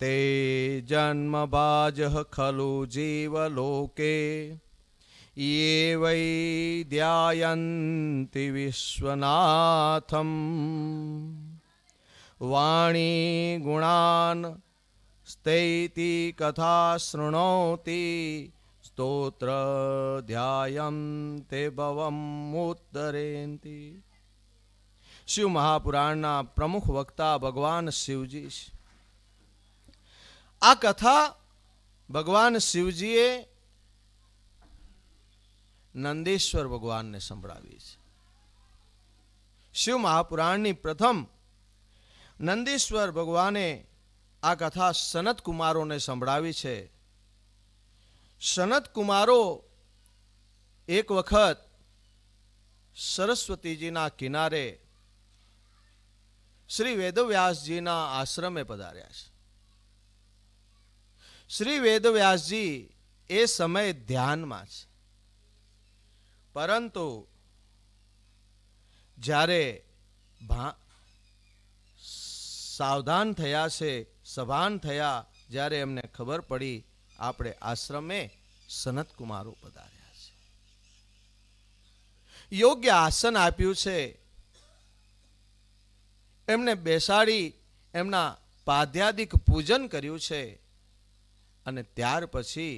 તે જન્મ ભાજ ખલુ જીવલોકે, યે વૈ ધ્યાયન્તિ વિશ્વનાથમ, વાણી ગુણાન સ્તૈતિ કથા શૃણોતિ, સ્તોત્ર ધ્યાયન્તે ભવમ ઉદ્ધરેન્તિ. શિવ મહાપુરાણના પ્રમુખ વક્તા ભગવાન શિવજી છે. આ કથા ભગવાન શિવજીએ નંદેશ્વર ભગવાનને સંભળાવી છે. શિવ મહાપુરાણની પ્રથમ નંદેશ્વર ભગવાને આ કથા સનત કુમારોને સંભળાવી છે. સનત કુમારો એક વખત સરસ્વતીજીના કિનારે શ્રી વેદવ્યાસજીના આશ્રમે પધાર્યા છે. શ્રી વેદવ્યાસજી એ સમય ધ્યાનમાં છે, પરંતુ જ્યારે સાવધાન થયા છે, સભાન થયા, જ્યારે એમને ખબર પડી આપણે આશ્રમે સનત કુમારો પધાર્યા છે, યોગ્ય આસન આપ્યું છે, એમને બેસાડી એમના પાદ્યાદિક પૂજન કર્યું છે, અને ત્યાર પછી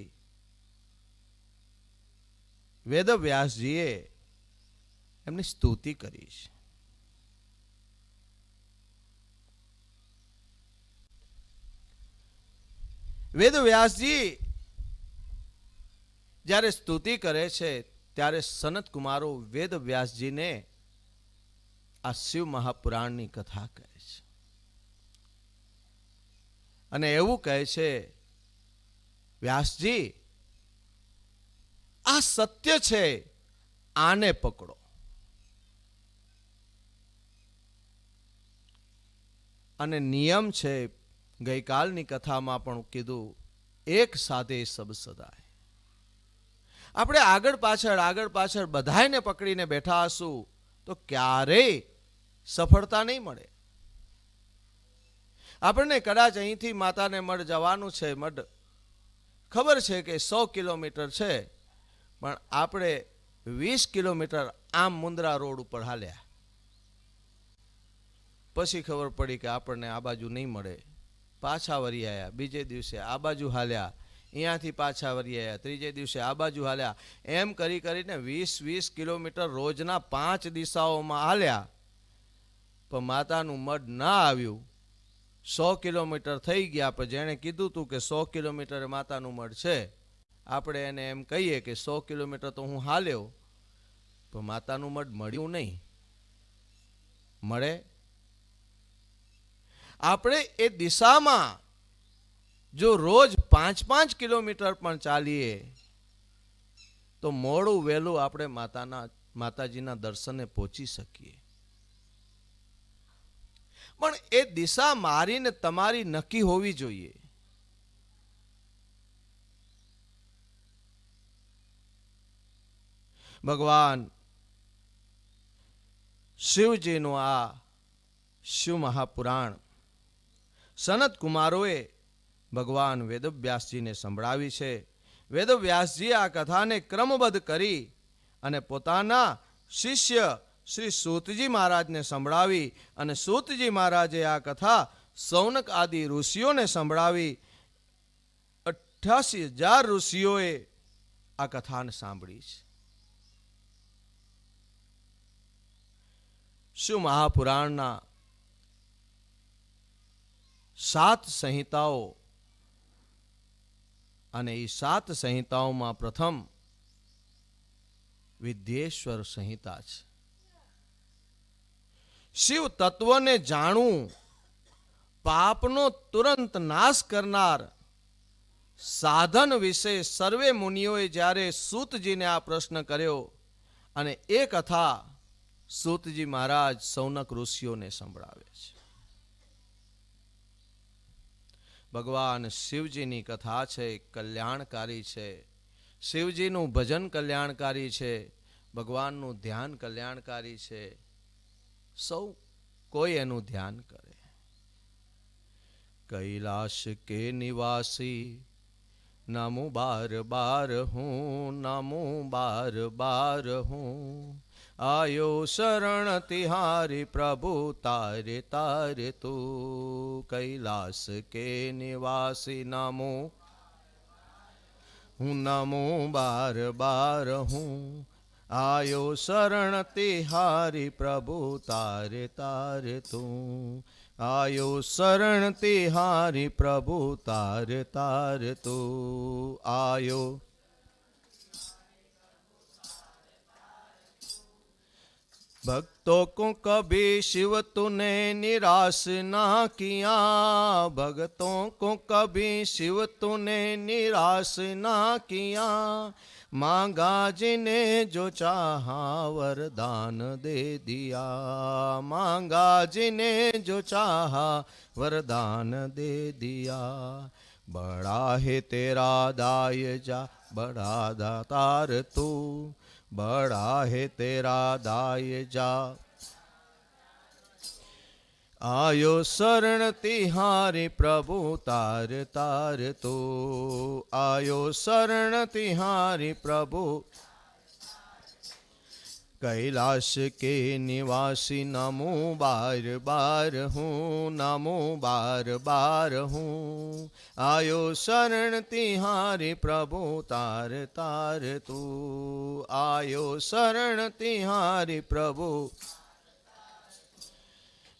વેદવ્યાસજીએ એમની સ્તુતિ કરી છે. વેદવ્યાસજી જ્યારે સ્તુતિ કરે છે, ત્યારે સનત કુમારો વેદવ્યાસજીને આ શિવ મહાપુરાણની કથા કહે છે, અને એવું કહે છે, વ્યાસજી આ સત્ય છે, આને પકડો. અને નિયમ છે, ગઈકાલની કથામાં પણ કીધું, એક સાધે સબ સદાય. આપણે આગળ પાછળ બધાને પકડીને બેઠા હશું, તો ક્યારેય સફળતા નહીં મળે. આપણને કદાચ અહીંથી માતાને મઢ જવાનું છે, મઢ ખબર છે કે 100 કિલોમીટર છે, પણ આપણે 20 કિલોમીટર આમ મુંદ્રા રોડ ઉપર હાલ્યા, પછી ખબર પડી કે આપણને આ બાજુ નહીં મળે, પાછા વળી આવ્યા. બીજે દિવસે આ બાજુ હાલ્યા, અહીંયાથી પાછા વળી આવ્યા, ત્રીજે દિવસે આ બાજુ હાલ્યા. એમ કરી કરીને 20 કિલોમીટર રોજના 5 દિશાઓમાં હાલ્યા, પણ માતાનું મઢ ના આવ્યું. 100 કિલોમીટર થઈ ગયા, પણ જેણે કીધું હતું કે 100 કિલોમીટર માતાનું મઢ છે, આપણે એને એમ કહીએ કે 100 કિલોમીટર તો હું હાલ્યો, પણ માતાનું મઢ મળ્યું નહીં. મળે? આપણે એ દિશામાં જો રોજ 5-5 કિલોમીટર પણ ચાલીએ તો મોડું વહેલું આપણે માતાજીના દર્શને પહોંચી શકીએ. પણ એ દિશા મારીને તમારી નક્કી હોવી જોઈએ. ભગવાન શિવજીનું આ શિવ મહાપુરાણ સનત કુમારોએ ભગવાન વેદવ્યાસજીને સંભળાવી છે. વેદવ્યાસજી આ કથાને ક્રમબદ્ધ કરી અને પોતાના શિષ્ય શ્રી સૂતજી મહારાજને સંભળાવી, અને સૂતજી મહારાજે આ કથા સૌનક આદિ ઋષિઓને સંભળાવી. 88,000 ઋષિઓએ આ કથાને સાંભળી છે. શિવ મહાપુરાણના 7 સંહિતાઓ, અને એ 7 સંહિતાઓમાં પ્રથમ વિદ્યેશ્વર સંહિતા છે. શિવ તત્વને જાણવું, પાપનો તુરંત નાશ કરનાર સાધન વિશે સર્વે મુનિઓએ જ્યારે સૂતજીને આ પ્રશ્ન કર્યો, અને એ કથા સૂતજી મહારાજ સૌનક ઋષિઓને સંભળાવે છે. ભગવાન શિવજીની કથા છે, કલ્યાણકારી છે. શિવજીનું ભજન કલ્યાણકારી છે, ભગવાનનું ધ્યાન કલ્યાણકારી છે. સૌ કોઈ એનું ધ્યાન કરે. કૈલાશ કે નિવાસી નમો બાર બાર હું, નમો બાર બાર હું. આયો શરણ તિહારી પ્રભુ તારે તારે તું. કૈલાશ કે નિવાસી નમો હું, નમો બાર બાર હું. આયો શરણ તિહારી પ્રભુ તારે તારે તું. આયો શરણ તિહારી પ્રભુ તારે તારે તું. આયો भक्तों को कभी शिव तूने निराश ना किया, भक्तों को कभी शिव तूने निराश ना किया. मांगा जिने जो चाहा वरदान दे दिया, मांगा जिने जो चाहा वरदान दे दिया. बड़ा है तेरा दाय जा बड़ा दातार तू, बड़ा है तेरा दाय जा. आयो शरण तिहारी प्रभु तार तार तू. आयो शरण तिहारी प्रभु. कैलाश के निवासी नमो बार बार हूँ, नमो बार बार हूँ. आयो शरण तिहारी प्रभु तार तार तू. आयो शरण तिहारी प्रभु.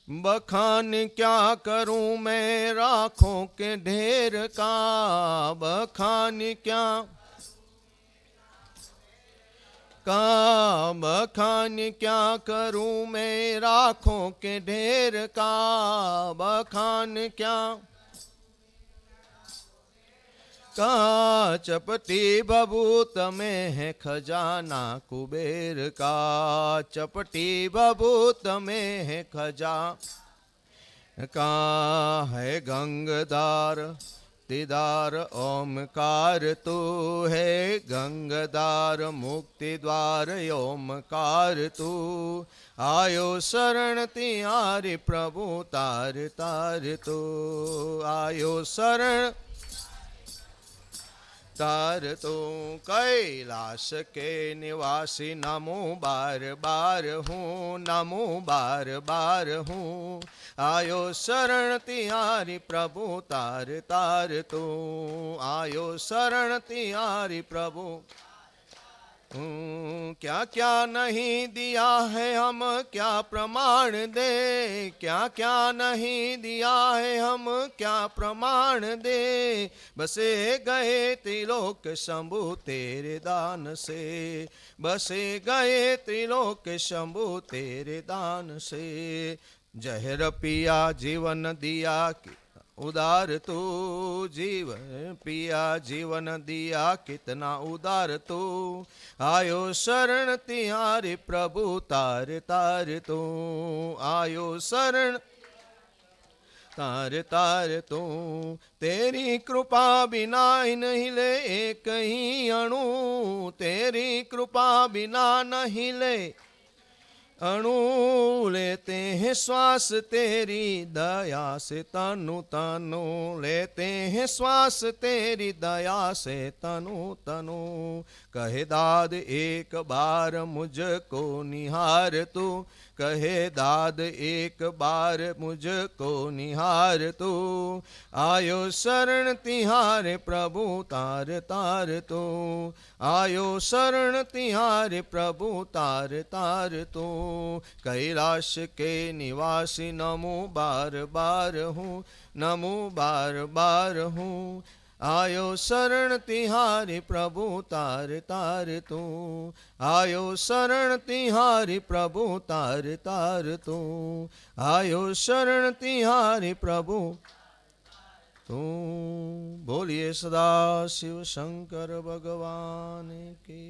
बखान क्या करूं मैं राखों के ढेर का, बखान क्या बखान क्या करूं मैं राखों के ढेर का. बखान क्या का चपटी बबूत में है खजाना कुबेर का. चपटी बबूत में है खजा का है गंगदार मुक्तिदार ओमकार तू है गंगदार मुक्तिद्वार ओमकार तू आयो शरण तिहारी प्रभु तार तार तू आयो शरण तार तू कैलाश के निवासी नमो बार बार हूँ नमो बार बार हूँ आयो शरण तिहारी प्रभु तार तार तू आयो शरण तिहारी प्रभु क्या क्या नहीं दिया है हम क्या प्रमाण दे क्या क्या नहीं दिया है हम क्या प्रमाण दे बसे गए त्रिलोक शंभु तेरे दान से बसे गए त्रिलोक शंभु तेरे दान से जहर पिया जीवन दिया उदार तू जीवन पिया जीवन दिया कितना उदार तू आयो शरण तिहारी प्रभु तार तार तू आयो शरण तार तार तू तेरी कृपा बिना नहीं ले एक ही अणु तेरी कृपा बिना नहीं ले अणु लेते हैं श्वास तेरी दया से तनु तनु लेते हैं श्वास तेरी दया से तनु तनु कहे दाद एक बार मुझको निहार तू कहे दाद एक बार मुझको निहार तू आयो शरण तिहारे प्रभु तार तार तू आयो शरण तिहारे प्रभु तार तार तू कैलाश के निवासी नमो बार बार हूँ नमो बार बार हूँ आयो शरण तिहारी प्रभु तार तार तू आयो शरण तिहारी प्रभु तार तार तू आयो शरण तिहारी प्रभु तू बोलिए सदा शिव शंकर भगवान की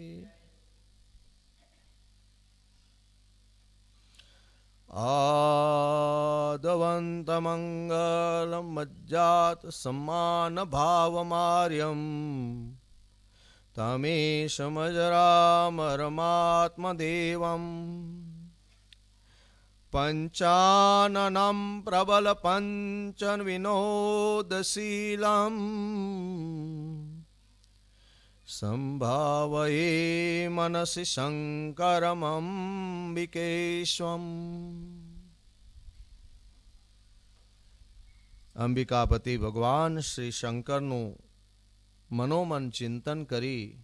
आदवन्तमङ्गलं मज्जात सम्मान भावमार्यं तमेशमजरामरमात्मदेवं पञ्चाननं प्रबलपञ्चन विनोदशीलम् संभावये मनसि शंकरमंबिकेश्वम अंबिकापति भगवान श्री शंकरनु मनोमन चिंतन करी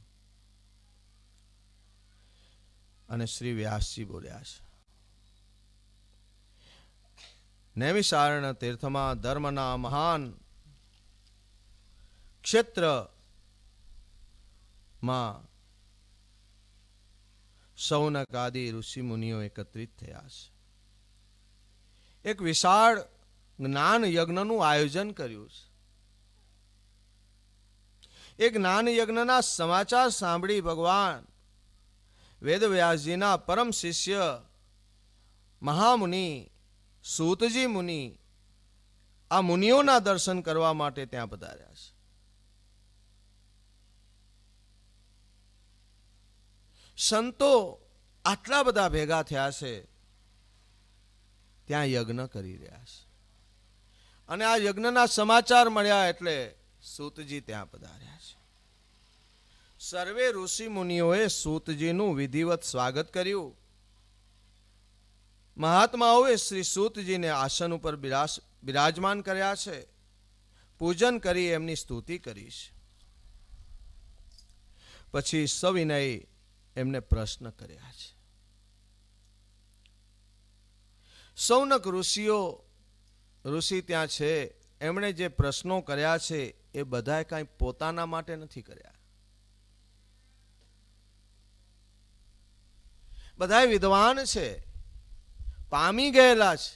અને શ્રી વ્યાસજી બોલ્યા છે નૈમિષારણ્ય તીર્થમાં ધર્મના મહાન ક્ષેત્ર માં સૌનક આદિ ઋષિ મુનિઓ એકત્રિત થયા છે એક વિશાળ જ્ઞાન યજ્ઞનું આયોજન કર્યું છે એ જ્ઞાન યજ્ઞના સમાચાર સાંભળી ભગવાન વેદવ્યાસજીના પરમ શિષ્ય મહામુનિ સૂતજી મુનિ આ મુનિઓના દર્શન કરવા માટે ત્યાં પધાર્યા છે સંતો આટલા બધા ભેગા થયા છે ત્યાં યજ્ઞ કરી રહ્યા છે અને આ યજ્ઞના સમાચાર મળ્યા એટલે સૂતજી ત્યાં પધાર્યા છે સર્વે ઋષિ મુનિઓએ સૂતજીનું વિધિવત સ્વાગત કર્યું મહાત્માઓએ શ્રી સૂતજીને આસન ઉપર બિરાજમાન કર્યા છે પૂજન કરી એમની સ્તુતિ કરી છે પછી સવિનય એમને પ્રશ્ન કર્યા છે સૌનક ઋષિ ત્યાં છે એમણે જે પ્રશ્નો કર્યા છે એ બધાએ કાંઈ પોતાના માટે નથી કર્યા બધાએ વિદ્વાન છે પામી ગયેલા છે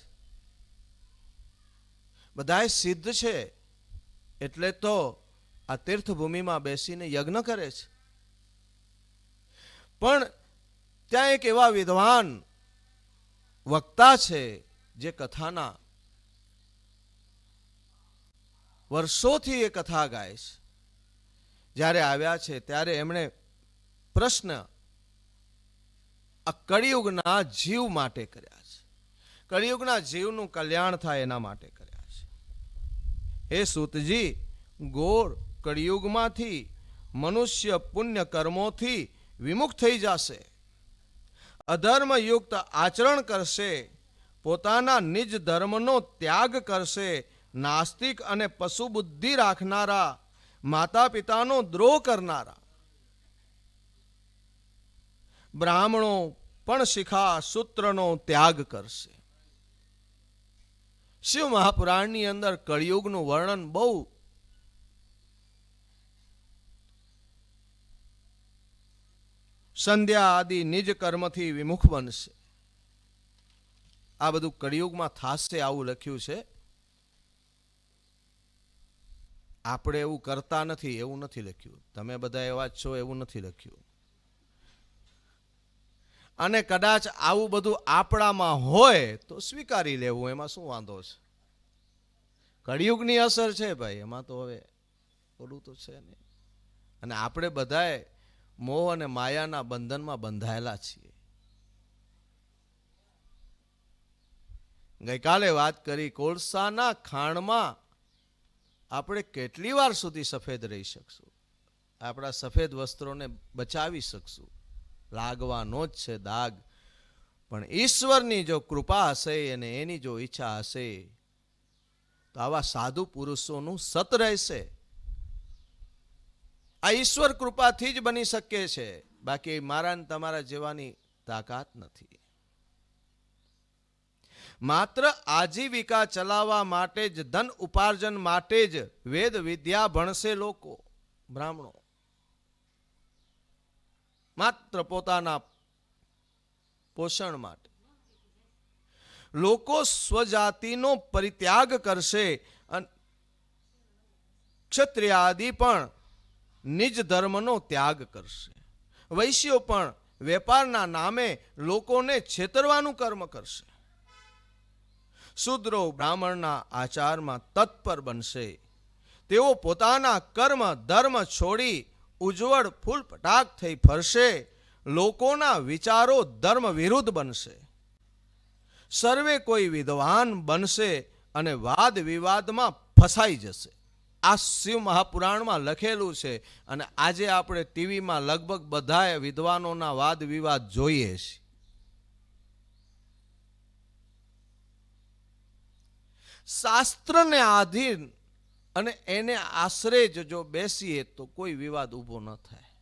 બધાએ સિદ્ધ છે એટલે તો આ તીર્થભૂમિમાં બેસીને યજ્ઞ કરે છે પણ ત્યાં એક એવા વિદ્વાન વક્તા છે જે કથાના વર્ષોથી એ કથા ગાય છે. જ્યારે આવ્યા છે ત્યારે એમણે પ્રશ્ન આ કળિયુગના જીવ માટે કર્યા છે. કળિયુગના જીવનું કલ્યાણ થાય એના માટે કર્યા છે. હે સૂતજી, ગોળ કળિયુગમાંથી મનુષ્ય પુણ્ય કર્મોથી વિમુખ થઈ જશે, અધર્મયુક્ત આચરણ કરશે, પોતાના નિજ ધર્મનો ત્યાગ કરશે, નાસ્તિક અને પશુ બુદ્ધિ રાખનારા, માતા પિતાનો દ્રોહ કરનારા, બ્રાહ્મણો પણ શિખા સૂત્રનો ત્યાગ કરશે. શિવ મહાપુરાણની અંદર કળિયુગનું વર્ણન બહુ સંધ્યા આદિ નિજ કર્મથી વિમુખ બનશે. આ બધું કળિયુગમાં થાશે આવું લખ્યું છે. આપણે એવું કરતા નથી એવું નથી લખ્યું. તમે બધા એવા જ છો એવું નથી લખ્યું. અને કદાચ આવું બધું આપણામાં હોય તો સ્વીકારી લેવું, એમાં શું વાંધો છે? કળિયુગની અસર છે ભાઈ, એમાં તો હવે ઓલું તો છે નહીં. અને આપણે બધાએ મોહ અને માયાના બંધનમાં બંધાયેલા છીએ. ગઈકાલે વાત કરી, કોલસાના ખાણમાં આપણે કેટલી વાર સુધી સફેદ રહી શકશું? આપણા સફેદ વસ્ત્રોને બચાવી શકશું? લાગવાનો જ છે દાગ. પણ ઈશ્વરની જો કૃપા હશે અને એની જો ઈચ્છા હશે તો આવા સાધુ પુરુષોનું સત રહેશે. આ ઈશ્વર કૃપાથી જ બની શકે છે, બાકી મારા ને તમારા જેવાની તાકાત નથી. માત્ર આજીવિકા ચલાવવા માટે જ, ધન ઉપાર્જન માટે જ વેદ વિદ્યા ભણશે લોકો, બ્રાહ્મણો. માત્ર પોતાના પોષણ માટે. લોકો સ્વજાતિનો પરિત્યાગ કરશે. ક્ષત્રિય આદિ પણ નિજ ધર્મનો ત્યાગ કરશે. વૈશ્યો પણ વેપારના નામે લોકોને છેતરવાનું કર્મ કરશે. શૂદ્રો બ્રાહ્મણના આચારમાં તત્પર બનશે. તેઓ પોતાના કર્મ ધર્મ છોડી ઉજ્જવળ ફૂલ પટાક થઈ ફરશે. લોકોના વિચારો ધર્મ વિરુદ્ધ બનશે. સર્વે કોઈ વિદ્વાન બનશે અને વાદ વિવાદમાં ફસાઈ જશે. આ શિવ મહાપુરાણમાં લખેલું છે. અને આજે આપણે ટીવીમાં લગભગ બધા વિદ્વાનોના વાદ વિવાદ જોઈએ છીએ. શાસ્ત્રને આધીન અને એને આશરે જ જો બેસીએ તો કોઈ વિવાદ ઊભો ન થાય.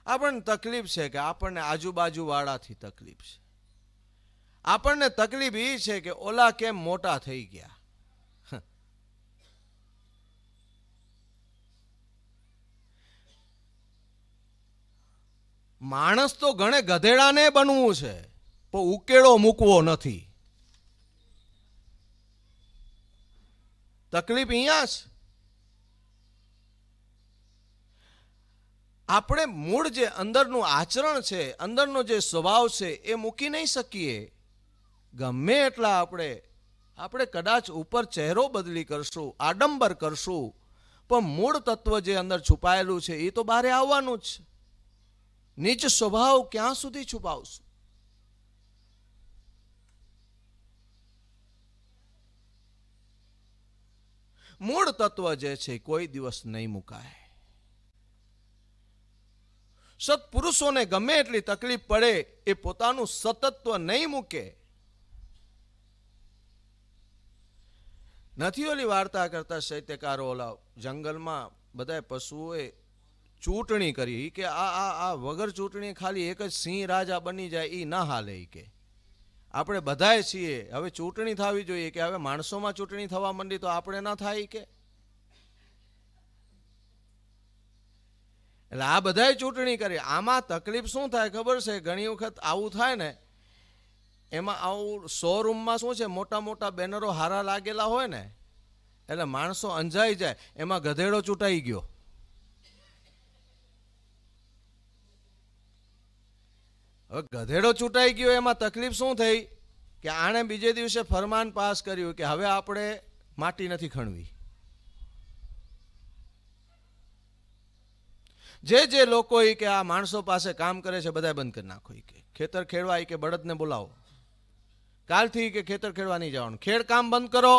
આપણને તકલીફ છે કે આપણને આજુબાજુ વાળાથી તકલીફ છે. આપણને તકલીફ એ છે કે ઓલા કેમ મોટા થઈ ગયા. માણસ તો ગણે ગધેડાને બનવું છે, પણ ઉકેડો મૂકવો નથી. તકલીફ અહીંયા છે. આપણે મૂળ જે અંદરનું આચરણ છે, અંદરનો જે સ્વભાવ છે એ મૂકી નહીં શકીએ. ગમે એટલા આપણે કદાચ ઉપર ચહેરો બદલી કરશું, આડંબર કરશું, પણ મૂળ તત્વ જે અંદર છુપાયેલું છે એ તો બહાર આવવાનું જ છે. નીચ સ્વભાવ ક્યાં સુધી છુપાવશું? મૂળ તત્વ જે છે કોઈ દિવસ નહીં મુકાય. સત્પુરુષોને ગમે એટલી તકલીફ પડે એ પોતાનું સતત્વ નહીં મૂકે. નથી ઓલી વાર્તા કરતા સાહિત્યકારો, ઓલા જંગલમાં બધા પશુઓએ ચૂંટણી કરી કે આ વગર ચૂંટણી ખાલી એક જ સિંહ રાજા બની જાય એ ના હાલે. કે આપણે બધાએ છીએ, હવે ચૂંટણી થવી જોઈએ. કે હવે માણસોમાં ચૂંટણી થવા માંડી તો આપણે ના થાય. કે એટલે આ બધાએ ચૂંટણી કરી. આમાં તકલીફ શું થાય ખબર છે? ઘણી વખત આવું થાય ને, એમાં આવું શોરૂમમાં શું છે, મોટા મોટા બેનરો હારા લાગેલા હોય ને, એટલે માણસો અંજાઈ જાય. એમાં ગધેડો ચૂંટાઈ ગયો. હવે ગધેડો ચૂંટાઈ ગયો એમાં તકલીફ શું થઈ કે આણે બીજે દિવસે ફરમાન પાસ કર્યું કે હવે આપણે માટી નથી ખણવી. જે લોકો કે આ માણસો પાસે કામ કરે છે બધા બંધ કરી નાખો. કે ખેતર ખેડવા કે બળદને બોલાવો, કાલથી કે ખેતર ખેડવા નહીં જવાનું, ખેડ કામ બંધ કરો.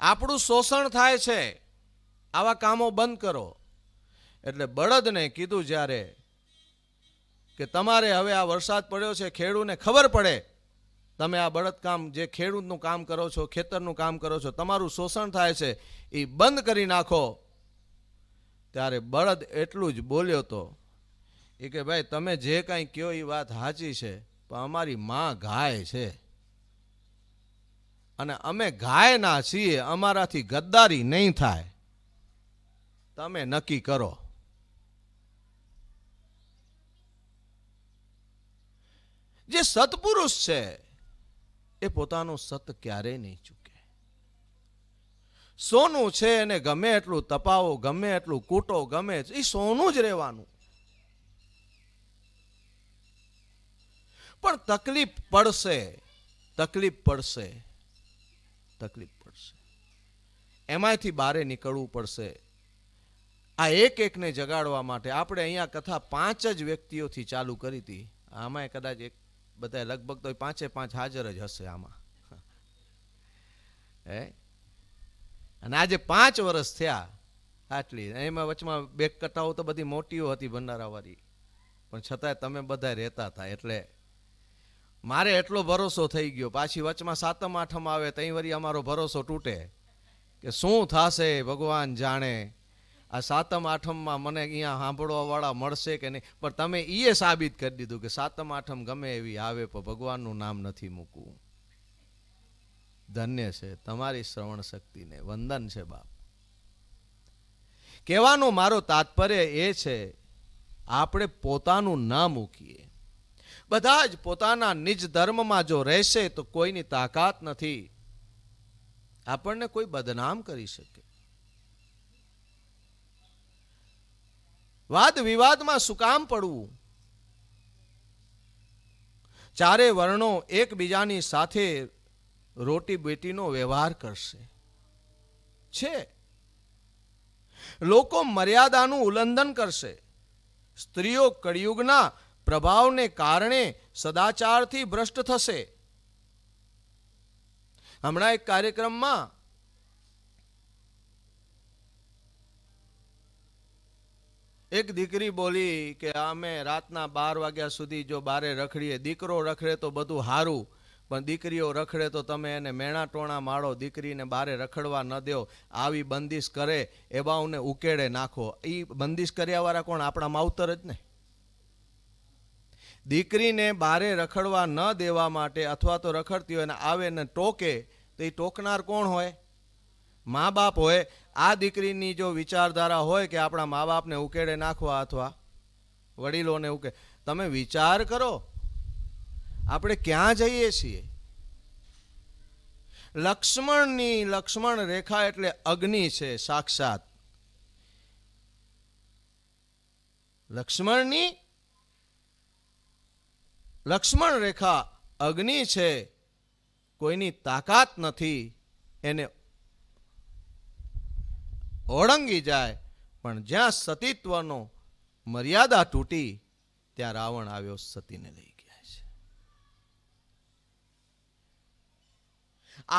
આપણું શોષણ થાય છે, આવા કામો બંધ કરો. એટલે બળદને કીધું જ્યારે કે તમારે હવે આ વરસાદ પડ્યો છે, ખેડૂતને ખબર પડે તમે આ બળદ કામ જે ખેડૂતનું કામ કરો છો, ખેતરનું કામ કરો છો, તમારું શોષણ થાય છે એ બંધ કરી નાખો. ત્યારે બળદ એટલું જ બોલ્યો તો એ કે ભાઈ તમે જે કાંઈ કહો એ વાત સાચી છે, પણ અમારી માં ગાય છે અને અમે ગાયના છીએ, અમારાથી ગદ્દારી નહીં થાય, તમે નક્કી કરો. જે સત્પુરુષ છે એ પોતાનું સત ક્યારેય નહીં ચૂકે. સોનું છે એને ગમે એટલું તપાવો, ગમે એટલું કૂટો, ગમે એ સોનું જ રહેવાનું. પણ તકલીફ પડશે, તકલીફ પડશે, તકલીફ પડશે, એમાંથી બહાર નીકળવું પડશે. આ એકને જગાડવા માટે આપણે અહીંયા કથા 5 જ વ્યક્તિઓથી ચાલુ કરી હતી. આમાં કદાચ એક બધા લગભગ તો 5 હાજર જ હશે આમાં. અને આજે 5 વર્ષ થયા આટલી. એમાં વચમાં 2 કથાઓ તો બધી મોટીઓ હતી ભંડારાવાળી, પણ છતાંય તમે બધા રહેતા હતા. એટલે મારે એટલો ભરોસો થઈ ગયો. પાછી વચમાં 7મ 8મ આવે તઈ વળી અમારો ભરોસો તૂટે કે શું થશે ભગવાન જાણે. આ 7મ 8મમાં મને અહીંયા સાંભળવા વાળા મળશે કે નહીં, પણ તમે એ સાબિત કરી દીધું કે 7મ 8મ ગમે એવી આવે પણ ભગવાનનું નામ નથી મૂકવું. ધન્ય છે તમારી શ્રવણ શક્તિને, વંદન છે બાપ. કહેવાનો મારો તાત્પર્ય એ છે આપણે પોતાનું ના મૂકીએ. બધા જ પોતાના નિજ ધર્મમાં જો રહેશે તો કોઈની તાકાત નથી આપણને કોઈ બદનામ કરી શકે. વાદ વિવાદમાં શું કામ પડવું? ચારે વર્ણો એકબીજાની સાથે રોટી બેટીનો વ્યવહાર કરશે. છે લોકો મર્યાદાનું ઉલ્લંઘન કરશે. સ્ત્રીઓ કળિયુગના પ્રભાવને કારણે સદાચારથી ભ્રષ્ટ થશે. હમણાં એક કાર્યક્રમમાં એક દીકરી બોલી કે અમે રાતના 12 વાગ્યા સુધી જો બારે રખડીએ, દીકરો રખડે તો બધું હારું, પણ દીકરીઓ રખડે તો તમે એને મેણા ટોણા માળો, દીકરીને બારે રખડવા ન દો, આવી બંદીશ કરે એવાઓને ઉકેડે નાખો. એ બંદીશ કર્યા વાળા કોણ? આપણા માવતર જ ને. દીકરીને બારે રખડવા ન દેવા માટે અથવા તો રખડતી હોય ને આવે ને ટોકે તો એ ટોકનાર કોણ હોય? મા બાપ હોય. આ દીકરીની જો વિચારધારા હોય કે આપણા મા બાપને ઉકેડે નાખવા અથવા વડીલોને ઉકે, તમે વિચાર કરો આપણે ક્યાં જઈએ છીએ. લક્ષ્મણ રેખા એટલે અગ્નિ છે સાક્ષાત. લક્ષ્મણ રેખા અગ્નિ છે, કોઈની તાકાત નથી એને ઓળંગી જાય. પણ જ્યાં સતીત્વનો મર્યાદા તૂટી ત્યાં રાવણ આવ્યો, સતીને લઈ ગયા છે.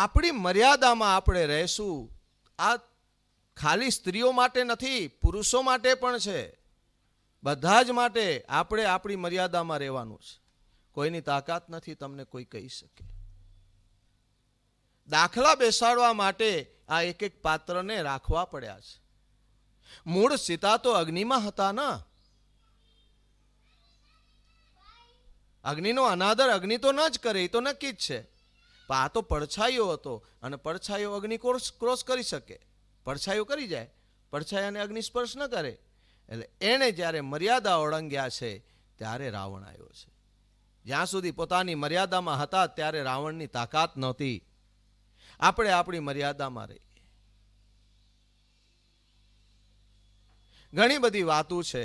આપણી મર્યાદામાં આપણે રહેશું. આ ખાલી સ્ત્રીઓ માટે નથી, પુરુષો માટે પણ છે. બધા જ માટે આપણે આપણી મર્યાદામાં રહેવાનું છે. કોઈની તાકાત નથી તમને કોઈ કહી શકે. દાખલા બેસાડવા માટે આ એક એક પાત્રને રાખવા પડ્યા છે. મૂળ સીતા તો અગ્નિમાં હતા ને. અગ્નિનો અનાદર અગ્નિ તો ન જ કરે, એ તો નક્કી જ છે. પણ આ તો પડછાયો હતો અને પડછાયો અગ્નિ ક્રોસ કરી શકે. પડછાયો કરી જાય, પડછાયાને અગ્નિ સ્પર્શ ન કરે. એટલે એને જ્યારે મર્યાદા ઓળંગ્યા છે ત્યારે રાવણ આવ્યો છે. જ્યાં સુધી પોતાની મર્યાદામાં હતા ત્યારે રાવણની તાકાત નહોતી. આપણે આપણી મર્યાદામાં રહીએ. ઘણી બધી વાતો છે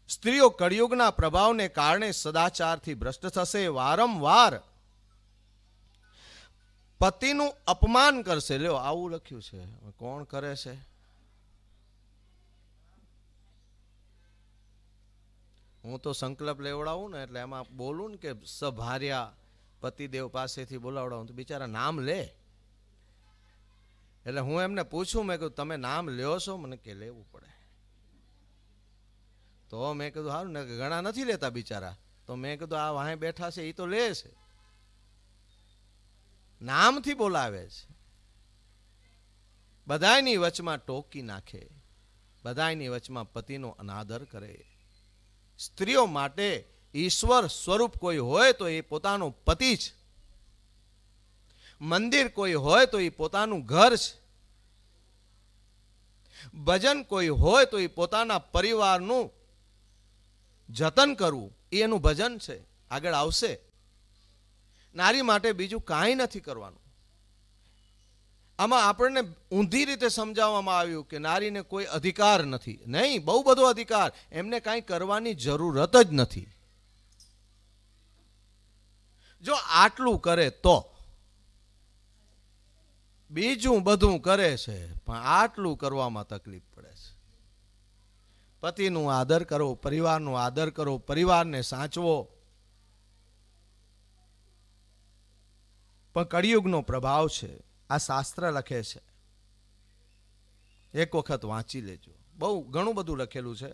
સ્ત્રીઓ કળિયુગના પ્રભાવને કારણે સદાચારથી ભ્રષ્ટ થશે, વારંવાર પતિનું અપમાન કરશે. લ્યો, આવું લખ્યું છે. કોણ કરે છે? હું તો સંકલ્પ લેવડાવું ને એટલે એમાં બોલું ને કે સભાર્યા પતિદેવ પાસેથી બોલાવડાવું તો બિચારા નામ લે. એટલે હું એમને પૂછું, મેં કીધું તમે નામ લ્યો છો? મને કે લેવું પડે. તો મેં કીધું સારું ને, ઘણા નથી લેતા બિચારા. તો મેં કીધું આ વાહે બેઠા છે એ તો લે છે, નામથી બોલાવે છે. બધાયની વચમાં ટોકી નાખે, બધાયની વચમાં પતિનો અનાદર કરે. સ્ત્રીઓ માટે ઈશ્વર સ્વરૂપ કોઈ હોય તો એ પોતાનો પતિ છે. મંદિર કોઈ હોય તો એ પોતાનું ઘર છે. ભજન કોઈ હોય તો એ પોતાના પરિવારનું જતન કરવું એ એનું ભજન છે. આગળ આવશે. નારી માટે બીજું કાંઈ નથી કરવાનું. આમાં આપણને ઊંધી રીતે સમજાવવામાં આવ્યું કે નારીને કોઈ અધિકાર નથી. નહીં, બહુ બધો અધિકાર. એમને કાંઈ કરવાની જરૂરત જ નથી. જો આટલું કરે તો, બીજું બધું કરે છે પણ આટલું કરવામાં તકલીફ પડે છે. પતિનું આદર કરો, પરિવારનું આદર કરો, પરિવારને સાચવો. પણ કળિયુગનો પ્રભાવ છે. આ શાસ્ત્ર લખે છે, એક વખત વાંચી લેજો. બહુ ઘણું બધું લખેલું છે.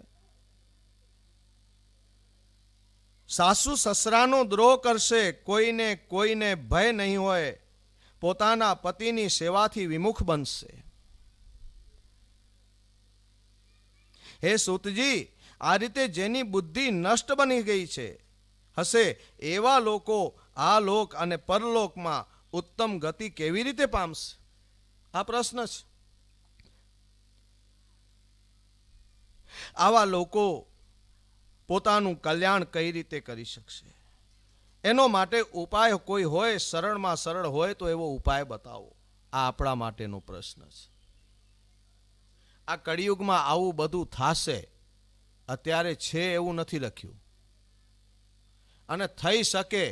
સાસુ સસરાનો દ્રોહ કરશે, કોઈને ભય નહીં હોય, પોતાના પતિની સેવાથી વિમુખ બનશે. હે સૂતજી, આ રીતે જેની બુદ્ધિ નષ્ટ બની ગઈ છે હશે એવા લોકો આ લોક અને પરલોકમાં ઉત્તમ ગતિ કેવી રીતે પામશે? આ પ્રશ્ન છે. આવા લોકો પોતાનું કલ્યાણ કઈ રીતે કરી શકશે? એનો માટે ઉપાય કોઈ હોય, સરળમાં સરળ હોય તો એવો ઉપાય બતાવો. આ આપણા માટેનો પ્રશ્ન છે. આ કળિયુગમાં આવું બધું થશે, અત્યારે છે એવું નથી લખ્યું, અને થઈ શકે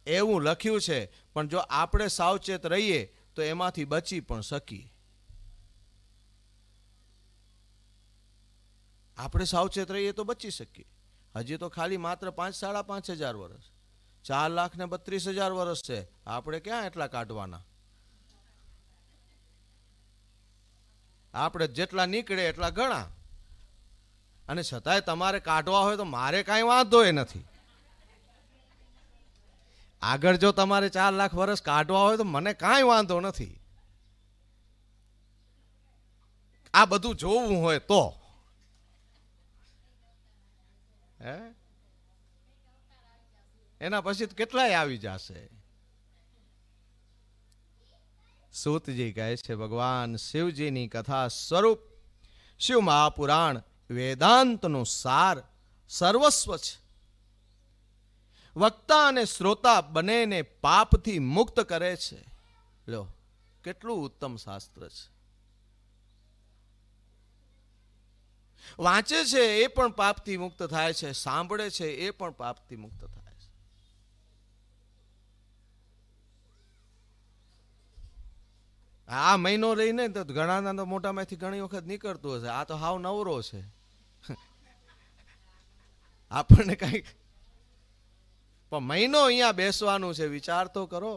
એવું લખ્યું છે. પણ જો આપણે સાવચેત રહીએ તો એમાંથી બચી પણ શકીએ. આપણે સાવચેત રહીએ તો બચી શકીએ. હજી તો ખાલી માત્ર 5,500 વર્ષ, 4,32,000 વર્ષ છે. આપણે ક્યાં એટલા કાઢવાના? આપણે જેટલા નીકળે એટલા ઘણા. અને છતાંય તમારે કાઢવા હોય તો મારે કાંઈ વાંધો નથી. આગળ જો તમારે 4 લાખ વર્ષ કાઢવા હોય તો મને કાંઈ વાંધો નથી. આ બધું જોવું હોય તો એના પછી કેટલાય આવી જશે. સૂતજી કહે છે, ભગવાન શિવજીની કથા સ્વરૂપ શિવ મહાપુરાણ વેદાંતનો સાર સર્વસ્વ છે. વક્તા અને શ્રોતા બંનેને પાપથી મુક્ત કરે છે. લો, કેટલું ઉત્તમ શાસ્ત્ર છે. વાંચે છે એ પણ પાપથી મુક્ત થાય છે, સાંભળે છે એ પણ પાપથી મુક્ત થાય છે. આ મહિનો રહીને તો ઘણા તો મોટામાંથી ઘણી વખત નીકળતું હશે. આ તો હાવ નવરો છે. આપણને કઈ પણ મહિનો અહીંયા બેસવાનું છે, વિચાર તો કરો.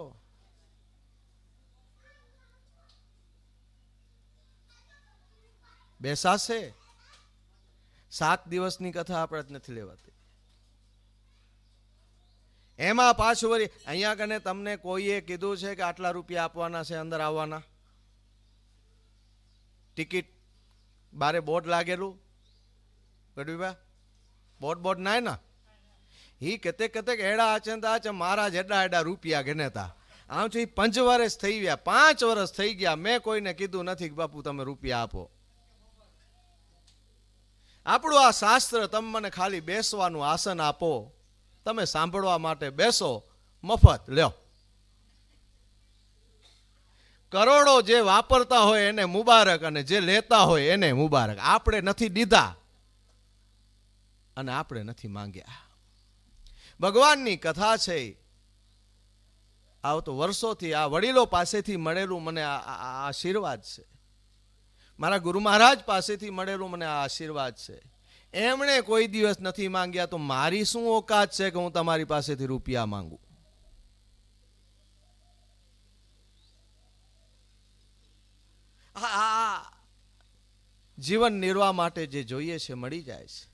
બેસાશે. 7 દિવસની કથા આપણે જ નથી લેવાતી. એમાં પાછું વળી અહીંયા કને તમને કોઈએ કીધું છે કે આટલા રૂપિયા આપવાના છે અંદર આવવાના? ટિકિટ બારે બોર્ડ લાગેલું ગઢવીબા, બોર્ડ નાય ના. ही कते एड़ा आचे महाराज एडा रूपिया गणता आम छे 5 वर्ष थई गया, 5 वर्ष थई गया, मैं कोई ने कीधुं नथी कि बापू तमे रूपिया आपो. આપણું આ શાસ્ત્ર તમે મને ખાલી બેસવાનું આસન આપો, તમે સાંભળવા માટે બેસો, મફત લ્યો. કરોડો જે વાપરતા હોય એને મુબારક અને જે લેતા હોય એને મુબારક. આપણે નથી દીધા. અને આપણે નથી માંગ્યા. ભગવાનની કથા છે. આવ તો વર્ષોથી આ વડીલો પાસેથી મળેલું મને આ આશીર્વાદ છે. મારા ગુરુ મહારાજ પાસેથી મળેલું મને આ આશીર્વાદ છે. એમણે કોઈ દિવસ નથી માંગ્યા, તો મારી શું ઓકાત છે કે હું તમારી પાસેથી રૂપિયા માંગુ? જીવન નિર્વાહ માટે જે જોઈએ છે મળી જાય છે.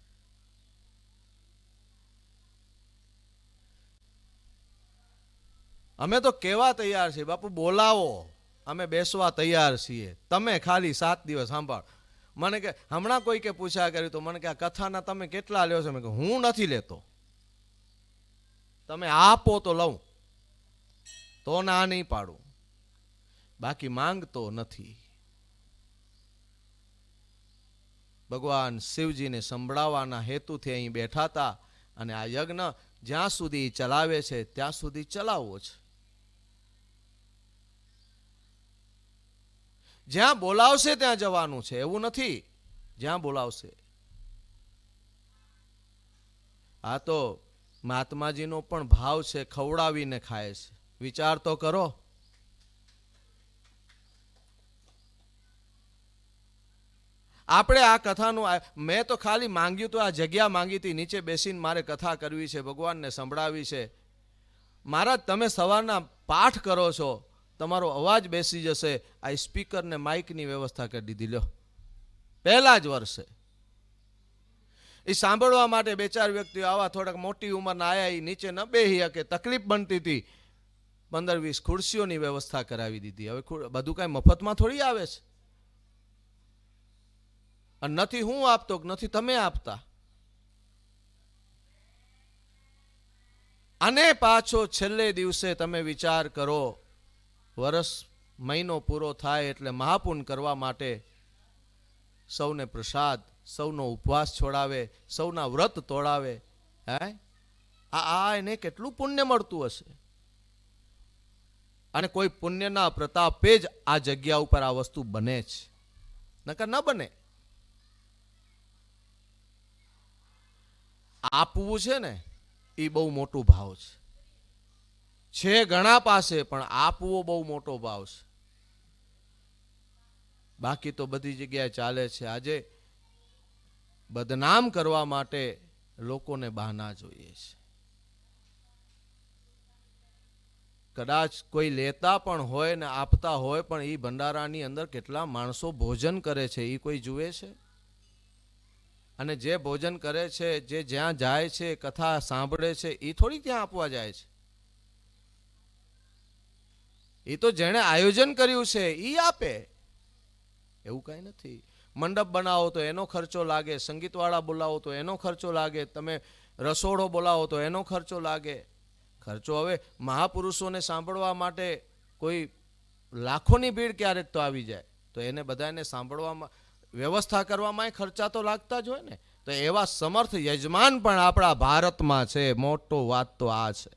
અમે તો કેવા તૈયાર છીએ, બાપુ બોલાવો, અમે બેસવા તૈયાર છીએ, તમે ખાલી 7 દિવસ સાંભળ. મને કે હમણાં કોઈ કે પૂછા કર્યું તો મને કે આ કથાના તમે કેટલા લ્યો છો? મેં કે હું નથી લેતો, તમે આપો તો લઉં, તો ના નહીં પાડું, બાકી માંગતો નથી. ભગવાન શિવજીને સંભળાવવાના હેતુથી અહીં બેઠા હતા, અને આ યજ્ઞ જ્યાં સુધી ચલાવે છે ત્યાં સુધી ચલાવવો છે. જ્યાં બોલાવશે ત્યાં જવાનું છે, એવું નથી, જ્યાં બોલાવશે. આ તો મહાત્માજીનો પણ ભાવ છે, ખવડાવીને ખાય છે. વિચાર તો કરો. આપણે આ કથાનું મેં તો ખાલી માંગ્યું તો આ જગ્યા માંગી હતી, નીચે બેસીને મારે કથા કરવી છે, ભગવાનને સંભળાવી છે. મહારાજ તમે સવારના પાઠ કરો છો, તમારો અવાજ બેસી જશે, આ સ્પીકર ને માઇકની વ્યવસ્થા કરી દીધી. લ્યો, પહેલા જ વર્ષે એ સાંભળવા માટે 2-4 વ્યક્તિઓ આવા થોડાક મોટી ઉંમરના આયા, એ નીચે ન બેહી શકે, તકલીફ બનતી હતી. 15-20 ખુરશીઓની વ્યવસ્થા કરાવી દીધી. હવે બધું કાંઈ મફતમાં થોડી આવે છે. અને નથી હું આપતો, નથી તમે આપતા. અને પાછો છેલ્લે દિવસે તમે વિચાર કરો, વર્ષ મહિનો પૂરો થાય એટલે મહાપુન કરવા માટે સૌને પ્રસાદ, સૌનો ઉપવાસ છોડાવે, સૌના વ્રત તોડાવે. એને કેટલું પુણ્ય મળતું હશે? અને કોઈ પુણ્યના પ્રતાપે જ આ જગ્યા ઉપર આ વસ્તુ બને છે, નકર ન બને. આપવું છે ને એ બહુ મોટું ભાવ છે ઘણા પાસે, પણ આપવો બહુ મોટો ભાવ છે. બાકી તો બધી જગ્યાએ ચાલે છે. આજે બદનામ કરવા માટે લોકોને બહાના જોઈએ છે. કદાચ કોઈ લેતા પણ હોય ને આપતા હોય, પણ એ ભંડારાની અંદર કેટલા માણસો ભોજન કરે છે એ કોઈ જુએ છે? અને જે ભોજન કરે છે, જે જ્યાં જાય છે, કથા સાંભળે છે, એ થોડી ત્યાં આપવા જાય છે. એ તો જેણે આયોજન કર્યું છે એ આપે, એવું કઈ નથી. મંડપ બનાવો તો એનો ખર્ચો લાગે, સંગીતવાળા બોલાવો તો એનો ખર્ચો લાગે, તમે રસોડો બોલાવો તો એનો ખર્ચો લાગે. ખર્ચો હવે મહાપુરુષોને સાંભળવા માટે કોઈ લાખોની ભીડ ક્યારેક તો આવી જાય, તો એને બધાને સાંભળવામાં વ્યવસ્થા કરવામાં ખર્ચા તો લાગતા જ હોય ને. તો એવા સમર્થ યજમાન પણ આપણા ભારતમાં છે. મોટો વાત તો આ છે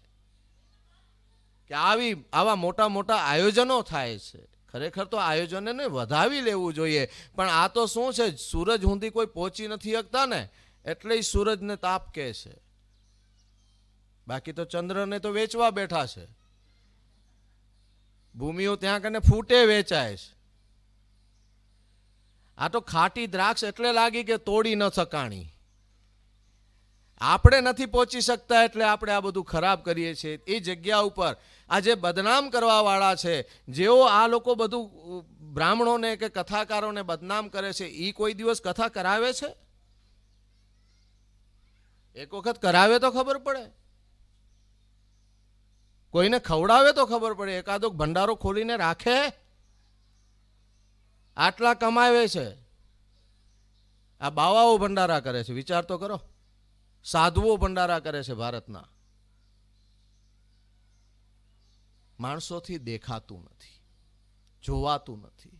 કે આવા મોટા મોટા આયોજનો થાય છે. ખરેખર તો આયોજનને વધાવી લેવું જોઈએ, પણ આ તો શું છે, સૂરજ સુધી કોઈ પહોંચી નથી શકતા ને, એટલે સૂરજને તાપ કે છે. બાકી તો ચંદ્રને તો વેચવા બેઠા છે. ભૂમિઓ ત્યાં કને ફૂટે વેચાય છે. આ તો ખાટી દ્રાક્ષ એટલે લાગી કે તોડી ન શકાણી. આપણે નથી પહોંચી શકતા એટલે આપણે આ બધું ખરાબ કરીએ છીએ. એ જગ્યા ઉપર આ જે બદનામ કરવા વાળા છે, જેઓ આ લોકો બધું બ્રાહ્મણોને કે કથાકારોને બદનામ કરે છે, એ કોઈ દિવસ કથા કરાવે છે? એક વખત કરાવે તો ખબર પડે, કોઈને ખવડાવે તો ખબર પડે. એકાદો ભંડારો ખોલીને રાખે? આટલા કમાવે છે, આ બાવાઓ ભંડારા કરે છે. વિચાર તો કરો, સાધુઓ ભંડારા કરે છે ભારતના. માણસોથી દેખાતું નથી, જોવાતું નથી.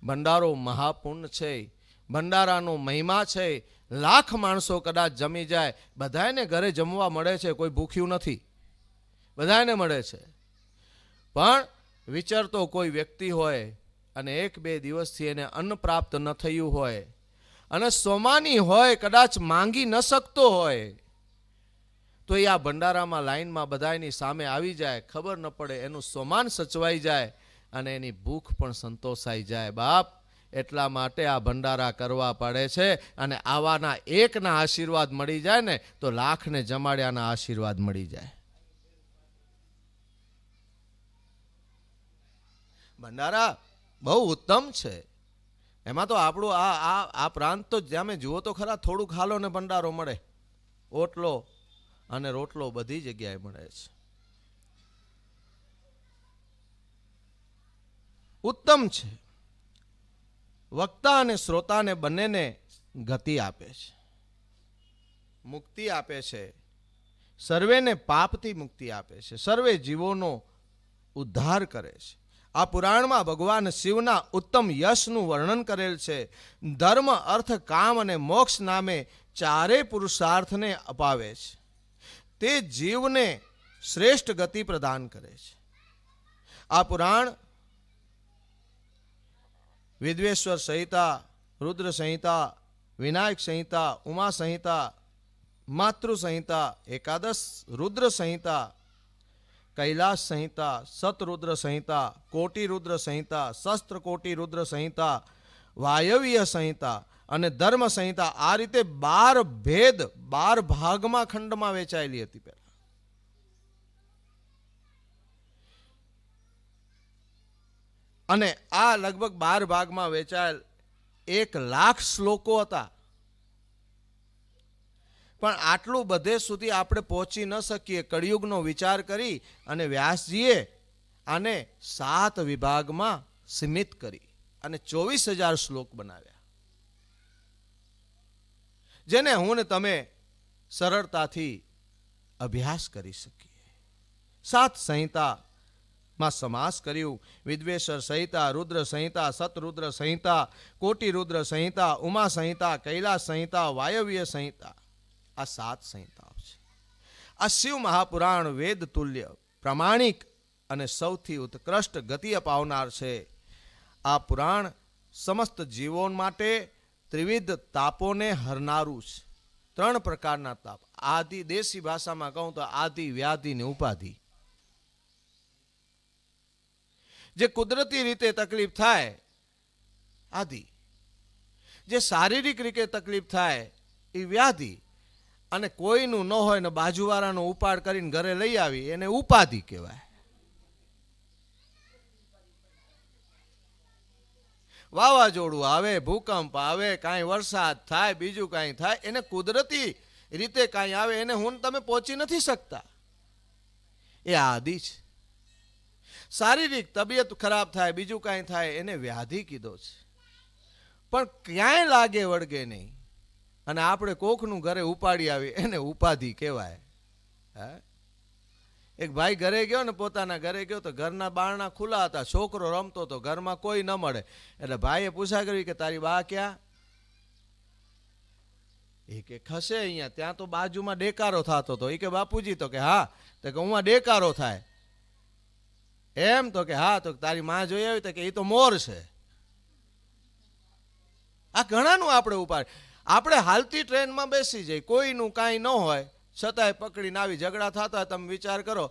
ભંડારો મહાપુણ્ય છે, ભંડારાનો મહિમા છે. લાખ માણસો કદાચ જમી જાય, બધાને ઘરે જમવા મળે છે, કોઈ ભૂખ્યું નથી, બધાને મળે છે. પણ વિચારતો કોઈ વ્યક્તિ હોય અને 1-2 દિવસથી એને અન્ન પ્રાપ્ત ન થયું હોય, અને સોમાની હોય, કદાચ માંગી ન શકતો હોય, તો એ આ ભંડારામાં લાઈનમાં બધાની સામે આવી જાય, ખબર ન પડે, એનું સોમાન સચવાઈ જાય અને એની ભૂખ પણ સંતોષાઈ જાય. બાપ, એટલા માટે આ ભંડારા કરવા પડે છે. અને આવાના એકના આશીર્વાદ મળી જાય ને તો લાખને જમાડ્યાના આશીર્વાદ મળી જાય. ભંડારા બહુ ઉત્તમ છે. એમાં તો આપણું આ પ્રાંત તો જ્યાં જુઓ તો ખરા, થોડુંક હાલો ને ભંડારો મળે, ઓટલો અને રોટલો બધી જગ્યાએ મળે છે. ઉત્તમ છે. વક્તા અને શ્રોતાને બંનેને ગતિ આપે છે, મુક્તિ આપે છે, સર્વેને પાપથી મુક્તિ આપે છે, સર્વે જીવોનો ઉદ્ધાર કરે છે. આ પુરાણમાં ભગવાન શિવના ઉત્તમ યશનું વર્ણન કરેલ છે. ધર્મ, અર્થ, કામ અને મોક્ષ નામે ચારેય પુરુષાર્થને અપાવે છે. તે જીવને શ્રેષ્ઠ ગતિ પ્રદાન કરે છે. આ પુરાણ વિદ્વેશ્વર સંહિતા, રુદ્ર સંહિતા, વિનાયક સંહિતા, ઉમા સંહિતા, માતૃ સંહિતા, એકાદશ રુદ્ર સંહિતા, કૈલાસ સંહિતા, સતરુદ્ર સંહિતા, કોટી રુદ્ર સંહિતા, શસ્ત્ર કોટી રુદ્ર સંહિતા, વાયવ્ય સંહિતા અને ધર્મ સંહિતા, આ રીતે 12 ભેદ 12 ભાગમાં ખંડમાં વેચાયેલી હતી. પહેલા અને આ લગભગ 12 ભાગમાં વેચાયેલ 1,00,000 શ્લોકો હતા. પણ આટલું બધે સુધી આપણે પહોંચી ન શકીએ. કળિયુગનો વિચાર કરી અને વ્યાસજીએ આને 7 વિભાગમાં સીમિત કરી અને 24,000 શ્લોક બનાવ્યા, જેને હું ને તમે સરળતાથી અભ્યાસ કરી શકીએ. 7 સંહિતામાં સમાસ કર્યું. વિદ્વેશ્વર સંહિતા, રુદ્ર સંહિતા, સતરુદ્ર સંહિતા, કોટી રુદ્ર સંહિતા, ઉમા સંહિતા, કૈલાસ સંહિતા, વાયવ્ય સંહિતા, આ 7 સંહિતાઓ છે. આ શિવ મહાપુરાણ વેદ તુલ્ય, પ્રામાણિક અને સૌથી ઉત્કૃષ્ટ ગતિ અપાવનાર છે. આ પુરાણ સમસ્ત જીવો માટે ત્રિવિધ તાપોને હરનારું છે. 3 પ્રકારના તાપ. આદિ, દેશી ભાષામાં કહું તો આદિ, વ્યાધિ ને ઉપાધિ. જે કુદરતી રીતે તકલીફ થાય આદિ, જે શારીરિક રીતે તકલીફ થાય એ વ્યાધિ, અને કોઈનું ન હોય ને બાજુવાળાનો ઉપાડ કરીને ઘરે લઈ આવી એને ઉપાધિ કહેવાય. વાવાઝોડું આવે, ભૂકંપ આવે, કાંઈ વરસાદ થાય, બીજું કાંઈ થાય, એને કુદરતી રીતે કાંઈ આવે, એને હું તમે પહોંચી નથી શકતા, એ આદિ છે. શારીરિક તબિયત ખરાબ થાય, બીજું કાંઈ થાય, એને વ્યાધિ કીધો છે. પણ ક્યાંય લાગે વળગે નહીં અને આપણે કોકનું ઘરે ઉપાડી આવી એને ઉપાધિ કહેવાય. એક ભાઈ ઘરે ગયો ને, પોતાના ઘરે ગયો તો ઘરના બારણા ખુલ્લા હતા, છોકરો રમતો તો, ઘરમાં કોઈ ન મળે. એટલે ભાઈએ પૂછા કરી કે તારી બા ક્યાં? એ કે ખસે અહીંયા, ત્યાં તો બાજુમાં ડેકારો થતો હતો. એ કે બાપુજી? તો કે હા. તો કે હું ડેકારો થાય એમ? તો કે હા. તો તારી માં જોઈ આવી? તો કે એ તો મોર છે. આ ઘણાનું આપણે ઉપાડ, આપણે હાલતી ટ્રેનમાં બેસી જઈ, કોઈનું કાંઈ ન હોય છતાંય પકડીને આવી ઝઘડા થતા. તમે વિચાર કરો,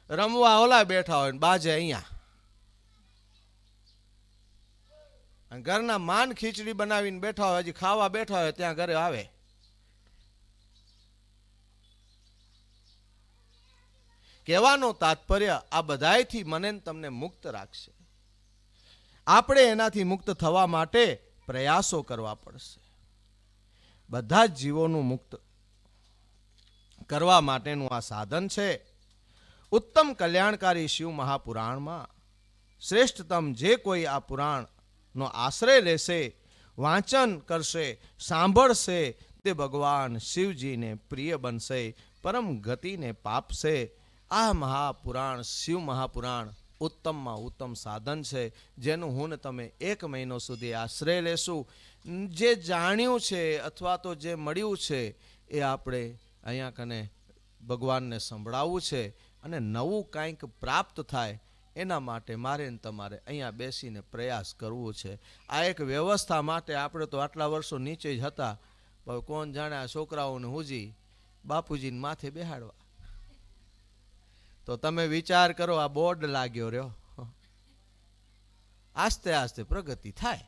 રમવા ઓલા બેઠા હોય ને બાજે અહીંયા, ઘરના માન ખીચડી બનાવીને બેઠા હોય, હજી ખાવા બેઠા હોય ત્યાં ઘરે આવે. કહેવાનો તાત્પર્ય આ બધાયથી મને તમને મુક્ત રાખશે. આપણે એનાથી મુક્ત થવા માટે પ્રયાસો કરવા પડશે. બધા જ જીવોનું મુક્ત કરવા માટેનું આ સાધન છે. ઉત્તમ કલ્યાણકારી શિવ મહાપુરાણમાં શ્રેષ્ઠતમ જે કોઈ આ પુરાણનો આશ્રય લેશે, વાંચન કરશે, સાંભળશે, તે ભગવાન શિવજીને પ્રિય બનશે, પરમ ગતિને પાપશે. આ મહાપુરાણ, શિવ મહાપુરાણ ઉત્તમમાં ઉત્તમ સાધન છે, જેનું હું ને તમે 1 મહિનો સુધી આશ્રય લેશું. જે જાણ્યું છે અથવા તો જે મળ્યું છે એ આપણે અહીંયા કને ભગવાનને સંભળાવવું છે, અને નવું કાંઈક પ્રાપ્ત થાય એના માટે મારે ને તમારે અહીંયા બેસીને પ્રયાસ કરવો છે. આ એક વ્યવસ્થા માટે આપણે તો આટલા વર્ષો નીચે જ હતા. હવે કોણ જાણે આ છોકરાઓને હુજી બાપુજીને માથે બેહાડવા. તો તમે વિચાર કરો, આ બોર્ડ લાગ્યો રહ્યો, આસ્તે આસ્તે પ્રગતિ થાય.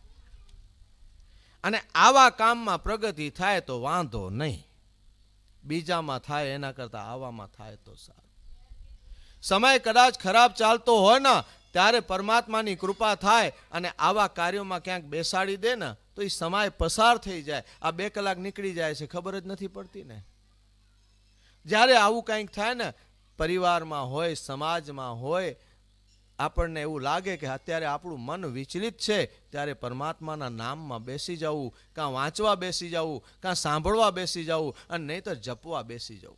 અને આવા કામમાં પ્રગતિ થાય તો વાંધો નહીં, બીજામાં થાય એના કરતાં આવામાં થાય તો સારું. સમય કદાચ ખરાબ ચાલતો હોય ને ત્યારે પરમાત્માની કૃપા થાય અને આવા કાર્યોમાં ક્યાંક બેસાડી દે ને તો એ સમય પસાર થઈ જાય. આ 2 કલાક નીકળી જાય છે, ખબર જ નથી પડતી ને. જ્યારે આવું કંઈક થાય ને, પરિવારમાં હોય, સમાજમાં હોય, આપણને એવું લાગે કે અત્યારે આપણું મન વિચલિત છે, ત્યારે પરમાત્માના નામમાં બેસી જવું, કાં વાંચવા બેસી જવું, કાં સાંભળવા બેસી જવું, અને નહીંતર જપવા બેસી જવું.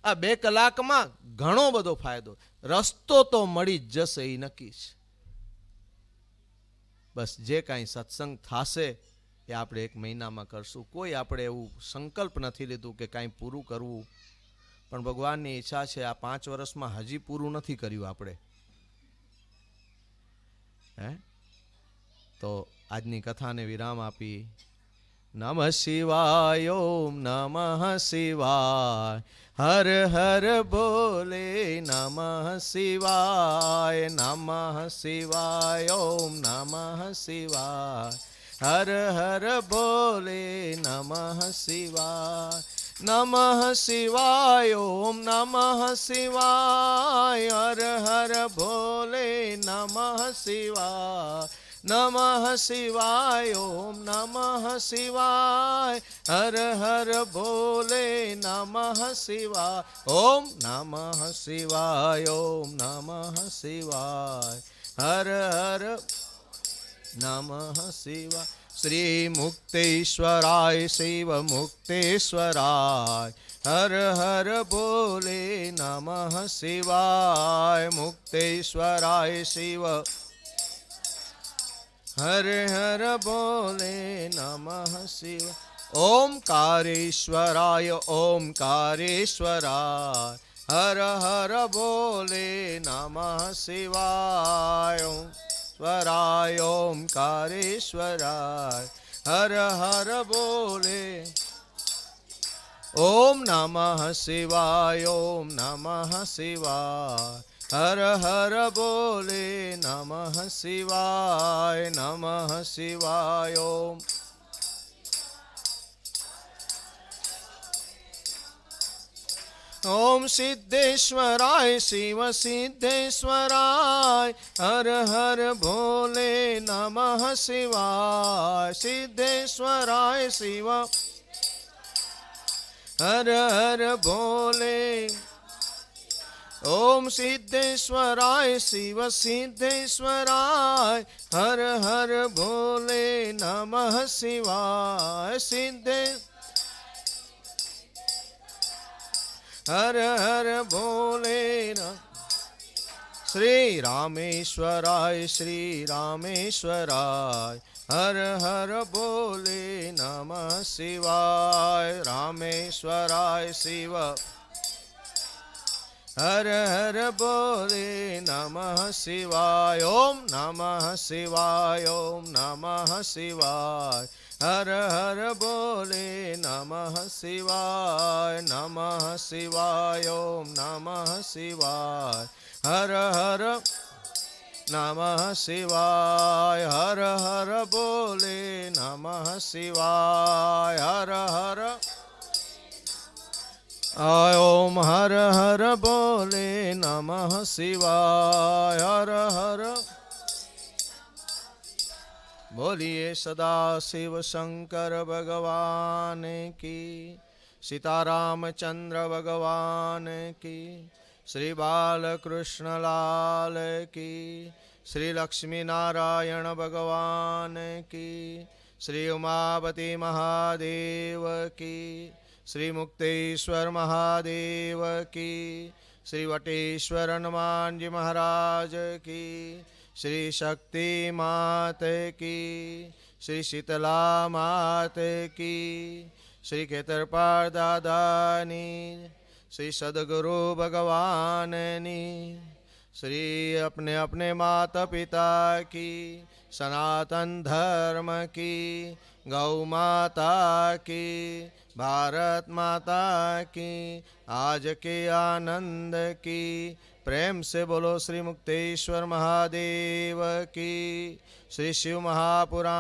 આ 2 કલાકમાં ઘણો બધો ફાયદો. રસ્તો તો મળી જ જશે, એ નક્કી છે. બસ જે કાંઈ સત્સંગ થશે એ આપણે 1 મહિનામાં કરશું. કોઈ આપણે એવું સંકલ્પ નથી લીધું કે કાંઈ પૂરું કરવું, પણ ભગવાનની ઈચ્છા છે આ 5 વર્ષમાં હજી પૂરું નથી કર્યું આપણે. તો આજની કથાને વિરામ આપી. નમઃ શિવાય, ઓમ નમઃ શિવાય, હર હર બોલે નમઃ શિવાય, નમઃ શિવાય, ઓમ નમઃ શિવાય, હર હર બોલે નમઃ શિવાય, નમઃ શિવાય, ઓમ નમઃ શિવાય, હર હર બોલે નમઃ શિવાય, નમઃ શિવાય, ઓમ નમઃ શિવાય, હર હર બોલે નમઃ શિવાય, ઓમ નમઃ શિવાય, ઓમ નમઃ શિવાય, હર હર નમઃ શિવાય. શ્રી મુક્તેશ્વરાય શિવ મુક્તેશ્વરાય, હર હર બોલે નમઃ શિવાય, મુક્તેશ્વરાય શિવ, હર હર બોલે નમઃ શિવાય. ઓમકારેશ્વરાય, ઓમકારેશ્વરાય, હર હર બોલે નમઃ શિવાય, સ્વરાય, ઓમકારેશ્વરાય, હર હર બોલે. ઓમ નમઃ શિવાય, ઓમ નમઃ શિવાય, હર હર બોલે નમઃ શિવાય, નમઃ શિવાય, ઓમ. ઓમ સિદ્ધેશ્વરાય શિવ સિદ્ધેશ્વરાય, હર હર ભોલે નમઃ શિવાય, સિદ્ધેશ્વરાય શિવ, હર હર ભોલે. ઓમ સિદ્ધેશ્વરાય શિવ સિદ્ધેશ્વરાય, હર હર ભોલે નમઃ શિવાય, સિદ્ધે હર હર ભોલે. શ્રી રામેશ્વરાય શ્રી રામેશ્વરાય, હર હર ભોલે નમઃ શિવાય, રામેશ્વરાય શિવ, હર હર બોલે નમઃ શિવાય. ઓમ નમઃ શિવાય, ઓમ નમઃ શિવાય, હર હર બોલે નમઃ શિવાય, નમઃ શિવાય, ઓમ નમઃ શિવાય, હર હર નમઃ શિવાય, હર હર બોલે નમઃ શિવાય, હર હર. ઓમ હર હર બોલે નમઃ શિવાય, હર હર. બોલીએ સદા શિવ શંકર ભગવાન કી, સીતારામચંદ્ર ભગવાન કી, શ્રી બાલકૃષ્ણ લાલ કી, શ્રી લક્ષ્મીનારાયણ ભગવાન કી, શ્રી ઉમાપતિ મહાદેવ કી, શ્રી મુક્તેશ્વર મહાદેવ કી, શ્રી વટેશ્વર હનુમાનજી મહારાજ કી, શ્રી શક્તિ માત કી, શ્રી શીતલા માત કી, શ્રી ખેતરપાળ દાદાની, શ્રી સદગુરુ ભગવાનની, श्री अपने अपने माता पिता की, सनातन धर्म की, गौ माता की, भारत माता की, आज के आनंद की। प्रेम से बोलो श्री मुक्तेश्वर महादेव की। श्री शिव महापुराण